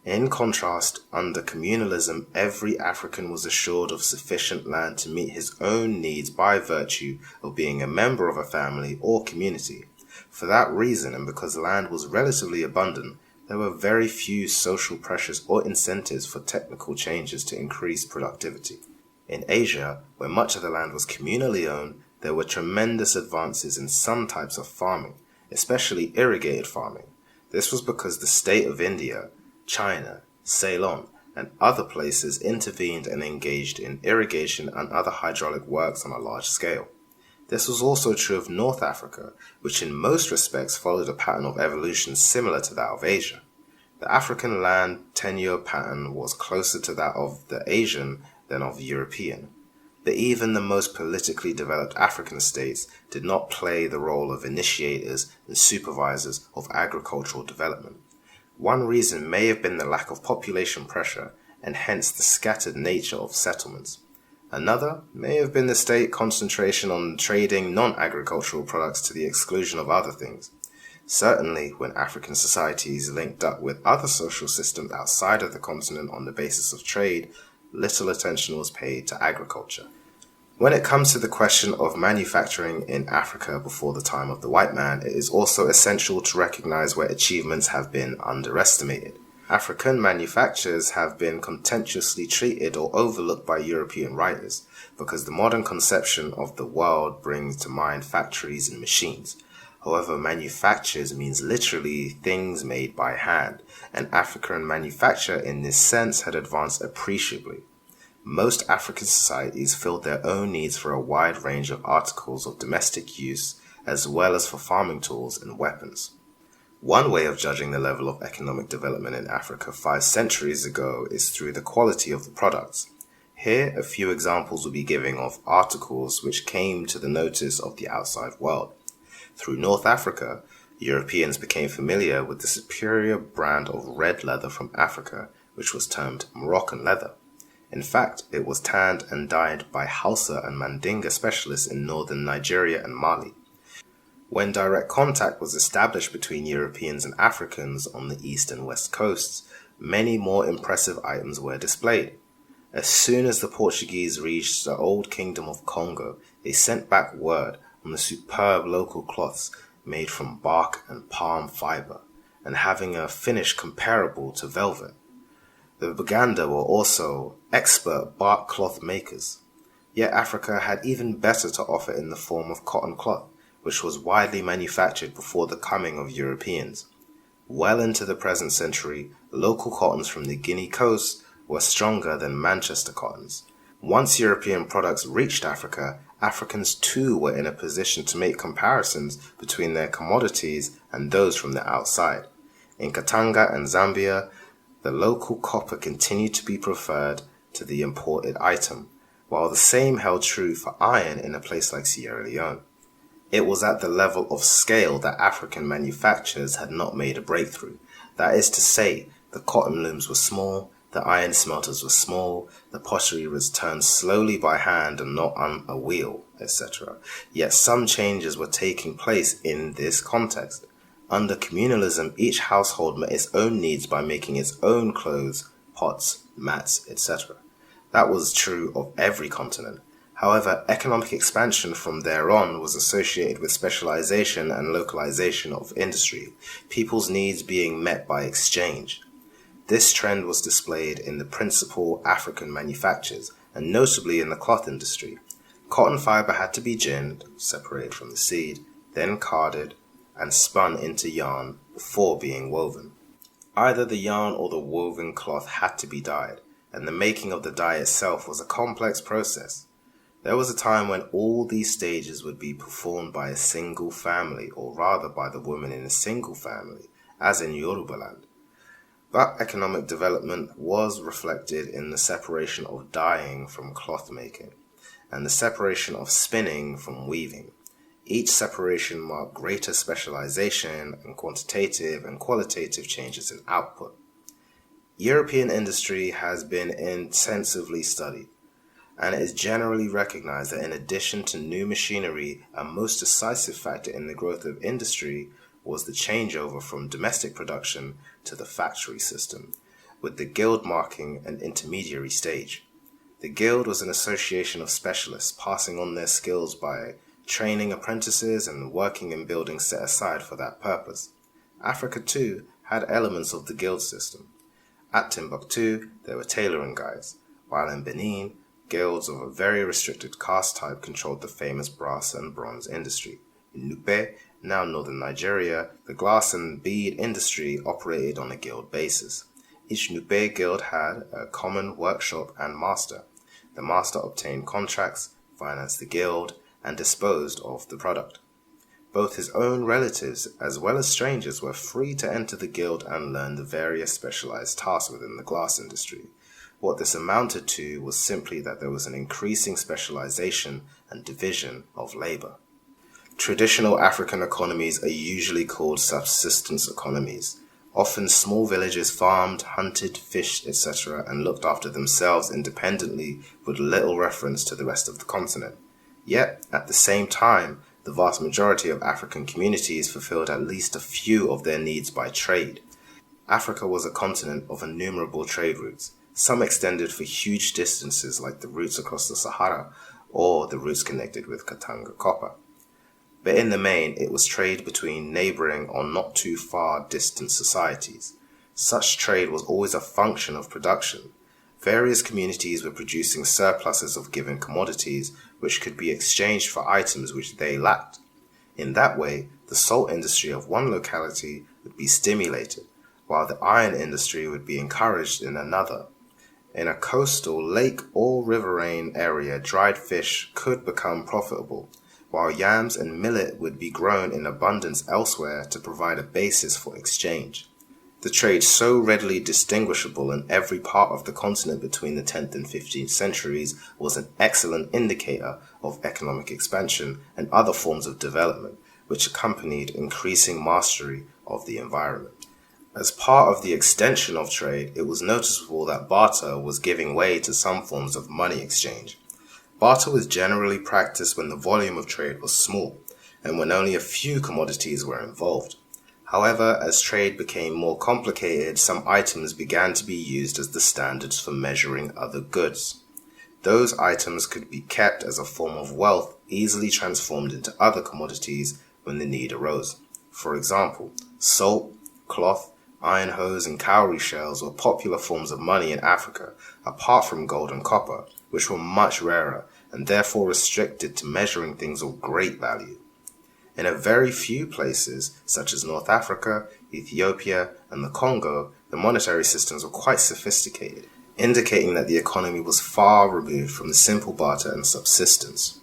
In contrast, under communalism, every African was assured of sufficient land to meet his own needs by virtue of being a member of a family or community. For that reason, and because land was relatively abundant, there were very few social pressures or incentives for technical changes to increase productivity. In Asia, where much of the land was communally owned, there were tremendous advances in some types of farming, especially irrigated farming. This was because the state of India, China, Ceylon, and other places intervened and engaged in irrigation and other hydraulic works on a large scale. This was also true of North Africa, which in most respects followed a pattern of evolution similar to that of Asia. The African land tenure pattern was closer to that of the Asian than of the European. But even the most politically developed African states did not play the role of initiators and supervisors of agricultural development. One reason may have been the lack of population pressure and hence the scattered nature of settlements. Another may have been the state concentration on trading non-agricultural products to the exclusion of other things. Certainly, when African societies linked up with other social systems outside of the continent on the basis of trade, little attention was paid to agriculture. When it comes to the question of manufacturing in Africa before the time of the white man, it is also essential to recognize where achievements have been underestimated. African manufactures have been contemptuously treated or overlooked by European writers because the modern conception of the world brings to mind factories and machines. However, manufactures means literally things made by hand, and African manufacture in this sense had advanced appreciably. Most African societies filled their own needs for a wide range of articles of domestic use, as well as for farming tools and weapons. One way of judging the level of economic development in Africa 5 centuries ago is through the quality of the products. Here, a few examples will be given of articles which came to the notice of the outside world. Through North Africa, Europeans became familiar with the superior brand of red leather from Africa, which was termed Moroccan leather. In fact, it was tanned and dyed by Hausa and Mandinga specialists in northern Nigeria and Mali. When direct contact was established between Europeans and Africans on the east and west coasts, many more impressive items were displayed. As soon as the Portuguese reached the old kingdom of Congo, they sent back word on the superb local cloths made from bark and palm fiber, and having a finish comparable to velvet. The Baganda were also expert bark cloth makers. Yet Africa had even better to offer in the form of cotton cloth, which was widely manufactured before the coming of Europeans. Well into the present century, local cottons from the Guinea coast were stronger than Manchester cottons. Once European products reached Africa, Africans too were in a position to make comparisons between their commodities and those from the outside. In Katanga and Zambia, the local copper continued to be preferred to the imported item, while the same held true for iron in a place like Sierra Leone. It was at the level of scale that African manufacturers had not made a breakthrough. That is to say, the cotton looms were small, the iron smelters were small, the pottery was turned slowly by hand and not on a wheel, etc. Yet some changes were taking place in this context. Under communalism, each household met its own needs by making its own clothes, pots, mats, etc. That was true of every continent. However, economic expansion from there on was associated with specialization and localization of industry, people's needs being met by exchange. This trend was displayed in the principal African manufactures, and notably in the cloth industry. Cotton fiber had to be ginned, separated from the seed, then carded, and spun into yarn before being woven. Either the yarn or the woven cloth had to be dyed, and the making of the dye itself was a complex process. There was a time when all these stages would be performed by a single family, or rather by the woman in a single family, as in Yorubaland. But economic development was reflected in the separation of dyeing from cloth making, and the separation of spinning from weaving. Each separation marked greater specialization and quantitative and qualitative changes in output. European industry has been intensively studied, and it is generally recognized that in addition to new machinery, a most decisive factor in the growth of industry was the changeover from domestic production to the factory system, with the guild marking an intermediary stage. The guild was an association of specialists passing on their skills by training apprentices and working in buildings set aside for that purpose. Africa, too, had elements of the guild system. At Timbuktu, there were tailoring guilds, while in Benin, guilds of a very restricted caste type controlled the famous brass and bronze industry. In Nupe, now northern Nigeria, the glass and bead industry operated on a guild basis. Each Nupe guild had a common workshop and master. The master obtained contracts, financed the guild, and disposed of the product. Both his own relatives as well as strangers were free to enter the guild and learn the various specialized tasks within the glass industry. What this amounted to was simply that there was an increasing specialization and division of labor. Traditional African economies are usually called subsistence economies. Often small villages farmed, hunted, fished, etc. and looked after themselves independently with little reference to the rest of the continent. Yet, at the same time, the vast majority of African communities fulfilled at least a few of their needs by trade. Africa was a continent of innumerable trade routes. Some extended for huge distances like the routes across the Sahara or the routes connected with Katanga copper. But in the main, it was trade between neighboring or not too far distant societies. Such trade was always a function of production. Various communities were producing surpluses of given commodities which could be exchanged for items which they lacked. In that way, the salt industry of one locality would be stimulated, while the iron industry would be encouraged in another. In a coastal lake or riverine area, dried fish could become profitable, while yams and millet would be grown in abundance elsewhere to provide a basis for exchange. The trade so readily distinguishable in every part of the continent between the 10th and 15th centuries was an excellent indicator of economic expansion and other forms of development, which accompanied increasing mastery of the environment. As part of the extension of trade, it was noticeable that barter was giving way to some forms of money exchange. Barter was generally practiced when the volume of trade was small, and when only a few commodities were involved. However, as trade became more complicated, some items began to be used as the standards for measuring other goods. Those items could be kept as a form of wealth easily transformed into other commodities when the need arose. For example, salt, cloth, iron hose, and cowrie shells were popular forms of money in Africa, apart from gold and copper, which were much rarer and therefore restricted to measuring things of great value. In a very few places, such as North Africa, Ethiopia, and the Congo, the monetary systems were quite sophisticated, indicating that the economy was far removed from the simple barter and subsistence.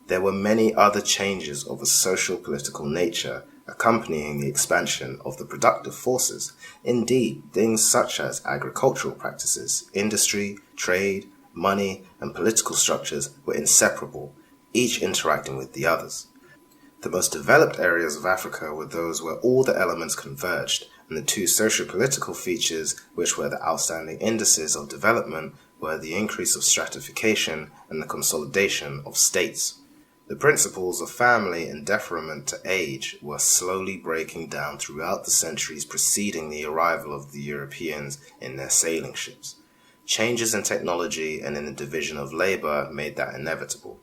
There were many other changes of a social-political nature accompanying the expansion of the productive forces. Indeed, things such as agricultural practices, industry, trade, money, and political structures were inseparable, each interacting with the others. The most developed areas of Africa were those where all the elements converged, and the two socio-political features, which were the outstanding indices of development, were the increase of stratification and the consolidation of states. The principles of family and deferment to age were slowly breaking down throughout the centuries preceding the arrival of the Europeans in their sailing ships. Changes in technology and in the division of labor made that inevitable.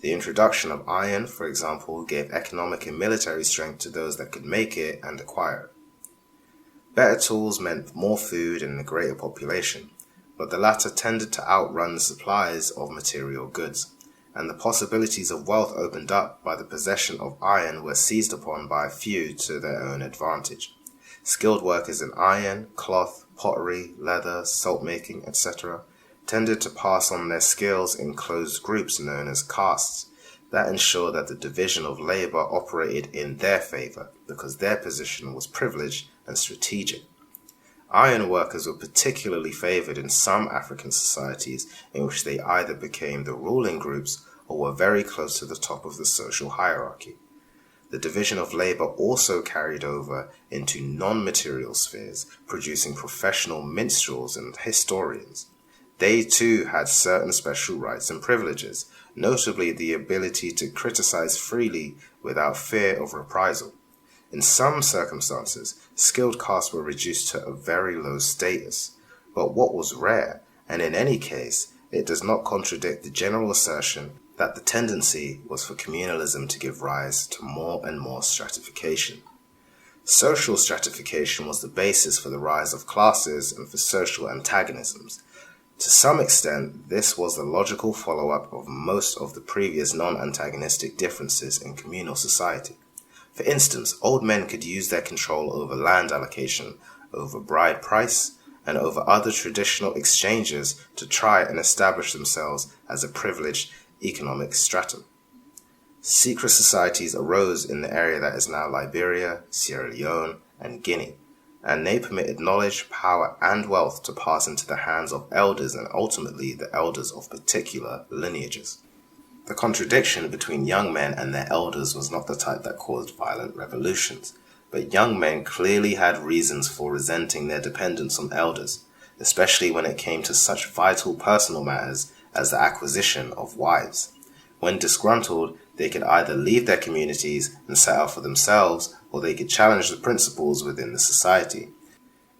The introduction of iron, for example, gave economic and military strength to those that could make it and acquire it. Better tools meant more food and a greater population, but the latter tended to outrun the supplies of material goods, and the possibilities of wealth opened up by the possession of iron were seized upon by a few to their own advantage. Skilled workers in iron, cloth, pottery, leather, salt-making, etc. tended to pass on their skills in closed groups known as castes. That ensured that the division of labor operated in their favor because their position was privileged and strategic. Iron workers were particularly favored in some African societies in which they either became the ruling groups or were very close to the top of the social hierarchy. The division of labor also carried over into non-material spheres, producing professional minstrels and historians. They too had certain special rights and privileges, notably the ability to criticize freely without fear of reprisal. In some circumstances, skilled castes were reduced to a very low status, but what was rare, and in any case, it does not contradict the general assertion that the tendency was for communalism to give rise to more and more stratification. Social stratification was the basis for the rise of classes and for social antagonisms. To some extent, this was the logical follow-up of most of the previous non-antagonistic differences in communal society. For instance, old men could use their control over land allocation, over bride price, and over other traditional exchanges to try and establish themselves as a privileged economic stratum. Secret societies arose in the area that is now Liberia, Sierra Leone, and Guinea, and they permitted knowledge, power, and wealth to pass into the hands of elders and ultimately the elders of particular lineages. The contradiction between young men and their elders was not the type that caused violent revolutions, but young men clearly had reasons for resenting their dependence on elders, especially when it came to such vital personal matters as the acquisition of wives. When disgruntled, they could either leave their communities and set out for themselves, or they could challenge the principles within the society.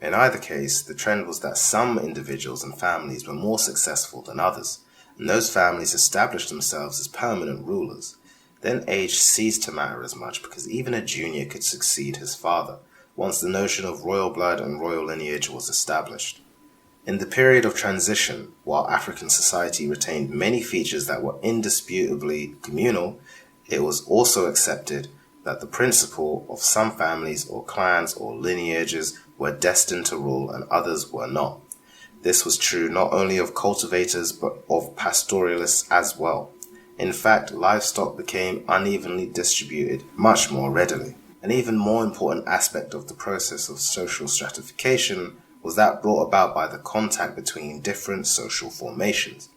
In either case, the trend was that some individuals and families were more successful than others, and those families established themselves as permanent rulers. Then age ceased to matter as much because even a junior could succeed his father, once the notion of royal blood and royal lineage was established. In the period of transition, while African society retained many features that were indisputably communal, it was also accepted that the principle of some families or clans or lineages were destined to rule and others were not. This was true not only of cultivators but of pastoralists as well. In fact, livestock became unevenly distributed much more readily. An even more important aspect of the process of social stratification was that brought about by the contact between different social formations.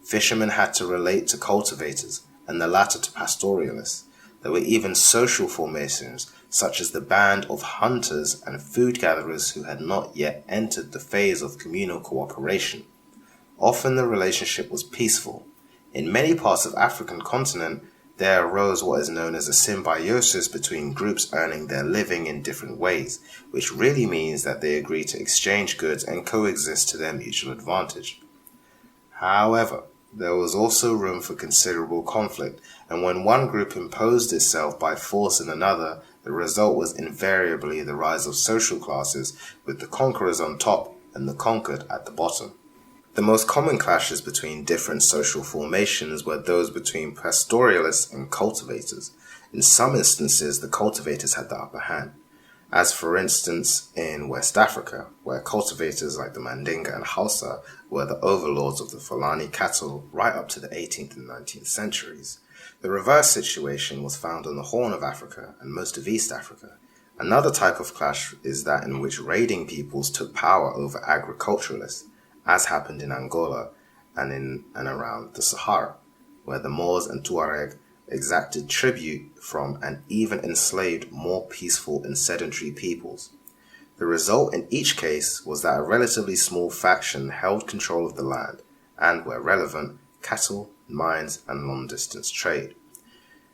Fishermen had to relate to cultivators, and the latter to pastoralists. There were even social formations, such as the band of hunters and food gatherers who had not yet entered the phase of communal cooperation. Often the relationship was peaceful. In many parts of the African continent, there arose what is known as a symbiosis between groups earning their living in different ways, which really means that they agree to exchange goods and coexist to their mutual advantage. However, there was also room for considerable conflict, and when one group imposed itself by force in another, the result was invariably the rise of social classes, with the conquerors on top and the conquered at the bottom. The most common clashes between different social formations were those between pastoralists and cultivators. In some instances, the cultivators had the upper hand, as for instance in West Africa, where cultivators like the Mandinga and Hausa were the overlords of the Fulani cattle right up to the 18th and 19th centuries. The reverse situation was found on the Horn of Africa and most of East Africa. Another type of clash is that in which raiding peoples took power over agriculturalists, as happened in Angola and in and around the Sahara, where the Moors and Tuareg exacted tribute from and even enslaved more peaceful and sedentary peoples. The result in each case was that a relatively small faction held control of the land and, where relevant, cattle, mines, and long-distance trade.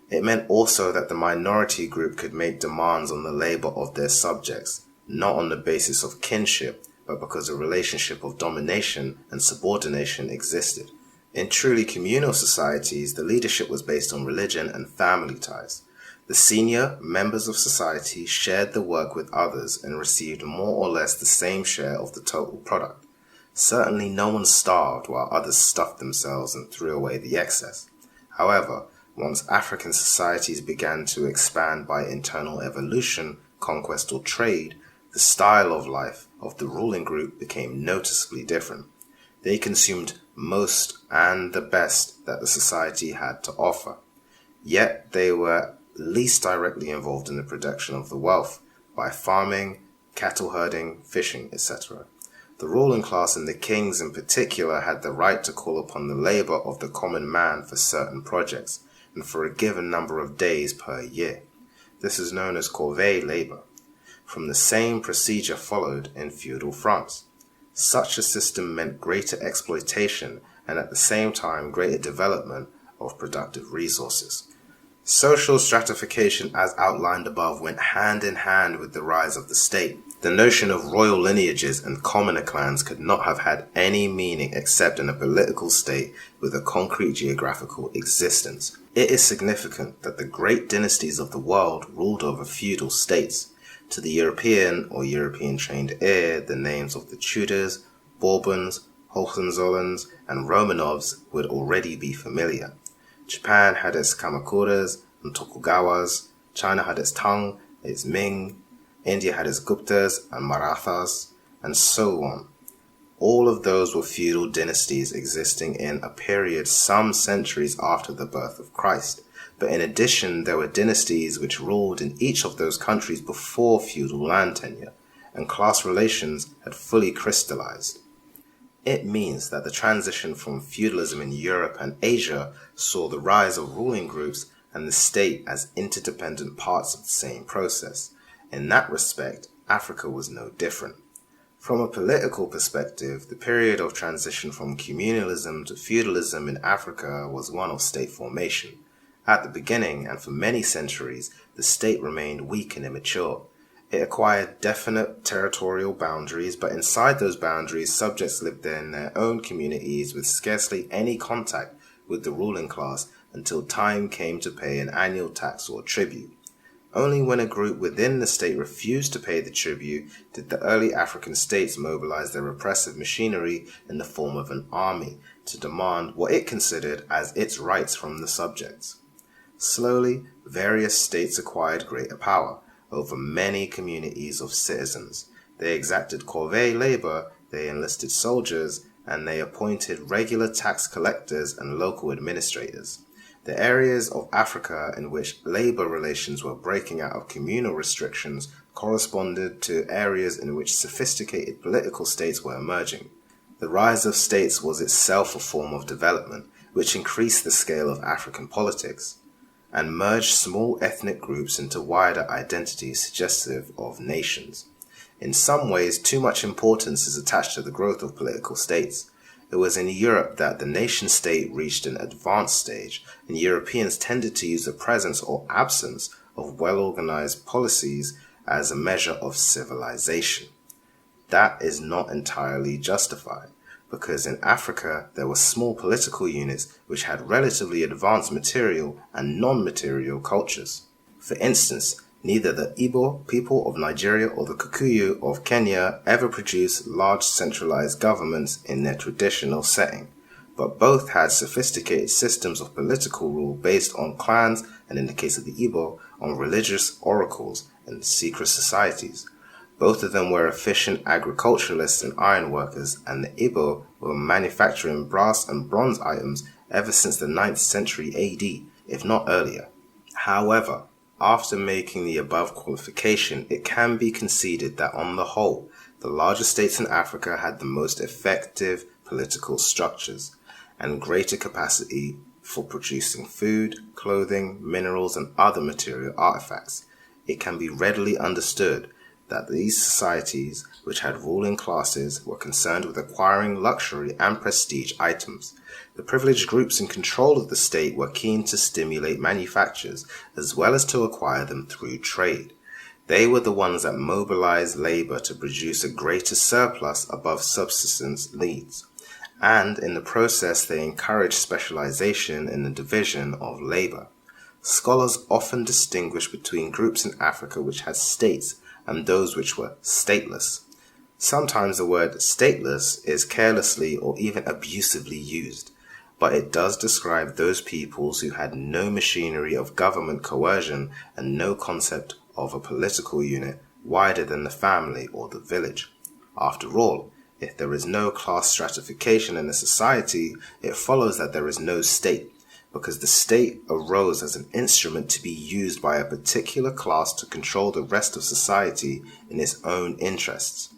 It meant also that the minority group could make demands on the labor of their subjects, not on the basis of kinship, but because a relationship of domination and subordination existed. In truly communal societies, the leadership was based on religion and family ties. The senior members of society shared the work with others and received more or less the same share of the total product. Certainly no one starved while others stuffed themselves and threw away the excess. However, once African societies began to expand by internal evolution, conquest or trade, the style of life of the ruling group became noticeably different. They consumed most and the best that the society had to offer. Yet they were least directly involved in the production of the wealth by farming, cattle herding, fishing, etc. The ruling class and the kings in particular had the right to call upon the labor of the common man for certain projects and for a given number of days per year. This is known as corvée labor. From the same procedure followed in feudal France. Such a system meant greater exploitation and at the same time greater development of productive resources. Social stratification as outlined above went hand in hand with the rise of the state. The notion of royal lineages and commoner clans could not have had any meaning except in a political state with a concrete geographical existence. It is significant that the great dynasties of the world ruled over feudal states. To the European or European-trained ear, the names of the Tudors, Bourbons, Hohenzollerns, and Romanovs would already be familiar. Japan had its Kamakuras and Tokugawas, China had its Tang, its Ming, India had its Guptas and Marathas, and so on. All of those were feudal dynasties existing in a period some centuries after the birth of Christ. But in addition, there were dynasties which ruled in each of those countries before feudal land tenure, and class relations had fully crystallized. It means that the transition from feudalism in Europe and Asia saw the rise of ruling groups and the state as interdependent parts of the same process. In that respect, Africa was no different. From a political perspective, the period of transition from communalism to feudalism in Africa was one of state formation. At the beginning, and for many centuries, the state remained weak and immature. It acquired definite territorial boundaries, but inside those boundaries, subjects lived in their own communities with scarcely any contact with the ruling class until time came to pay an annual tax or tribute. Only when a group within the state refused to pay the tribute did the early African states mobilize their repressive machinery in the form of an army to demand what it considered as its rights from the subjects. Slowly, various states acquired greater power over many communities of citizens. They exacted corvée labor, they enlisted soldiers, and they appointed regular tax collectors and local administrators. The areas of Africa in which labor relations were breaking out of communal restrictions corresponded to areas in which sophisticated political states were emerging. The rise of states was itself a form of development, which increased the scale of African politics and merged small ethnic groups into wider identities suggestive of nations. In some ways, too much importance is attached to the growth of political states. It was in Europe that the nation-state reached an advanced stage, and Europeans tended to use the presence or absence of well-organized policies as a measure of civilization. That is not entirely justified, because in Africa there were small political units which had relatively advanced material and non-material cultures. For instance, neither the Igbo people of Nigeria or the Kikuyu of Kenya ever produced large centralized governments in their traditional setting, but both had sophisticated systems of political rule based on clans and, in the case of the Igbo, on religious oracles and secret societies. Both of them were efficient agriculturalists and ironworkers, and the Igbo were manufacturing brass and bronze items ever since the 9th century AD, if not earlier. However, after making the above qualification, it can be conceded that on the whole, the larger states in Africa had the most effective political structures and greater capacity for producing food, clothing, minerals, and other material artifacts. It can be readily understood that these societies, which had ruling classes, were concerned with acquiring luxury and prestige items. The privileged groups in control of the state were keen to stimulate manufactures as well as to acquire them through trade. They were the ones that mobilized labor to produce a greater surplus above subsistence needs, and in the process they encouraged specialization in the division of labor. Scholars often distinguish between groups in Africa which had states and those which were stateless. Sometimes the word stateless is carelessly or even abusively used, but it does describe those peoples who had no machinery of government coercion and no concept of a political unit wider than the family or the village. After all, if there is no class stratification in a society, it follows that there is no state, because the state arose as an instrument to be used by a particular class to control the rest of society in its own interests.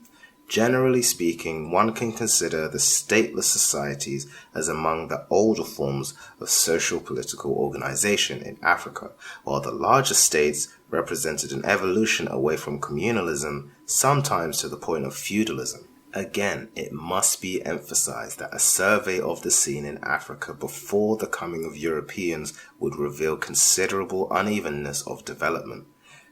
Generally speaking, one can consider the stateless societies as among the older forms of social political organization in Africa, while the larger states represented an evolution away from communalism, sometimes to the point of feudalism. Again, it must be emphasized that a survey of the scene in Africa before the coming of Europeans would reveal considerable unevenness of development.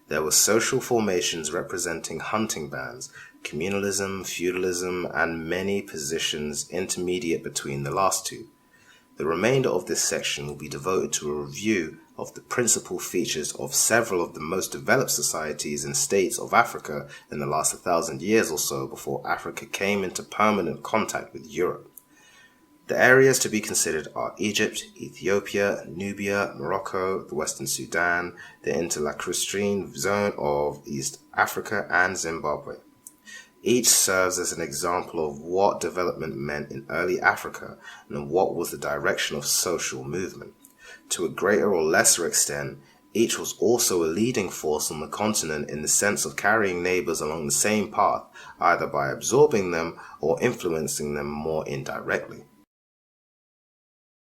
There were social formations representing hunting bands, communalism, feudalism, and many positions intermediate between the last two. The remainder of this section will be devoted to a review of the principal features of several of the most developed societies and states of Africa in the last 1,000 years or so before Africa came into permanent contact with Europe. The areas to be considered are Egypt, Ethiopia, Nubia, Morocco, the Western Sudan, the interlacustrine zone of East Africa, and Zimbabwe. Each serves as an example of what development meant in early Africa and what was the direction of social movement. To a greater or lesser extent, each was also a leading force on the continent in the sense of carrying neighbors along the same path, either by absorbing them or influencing them more indirectly.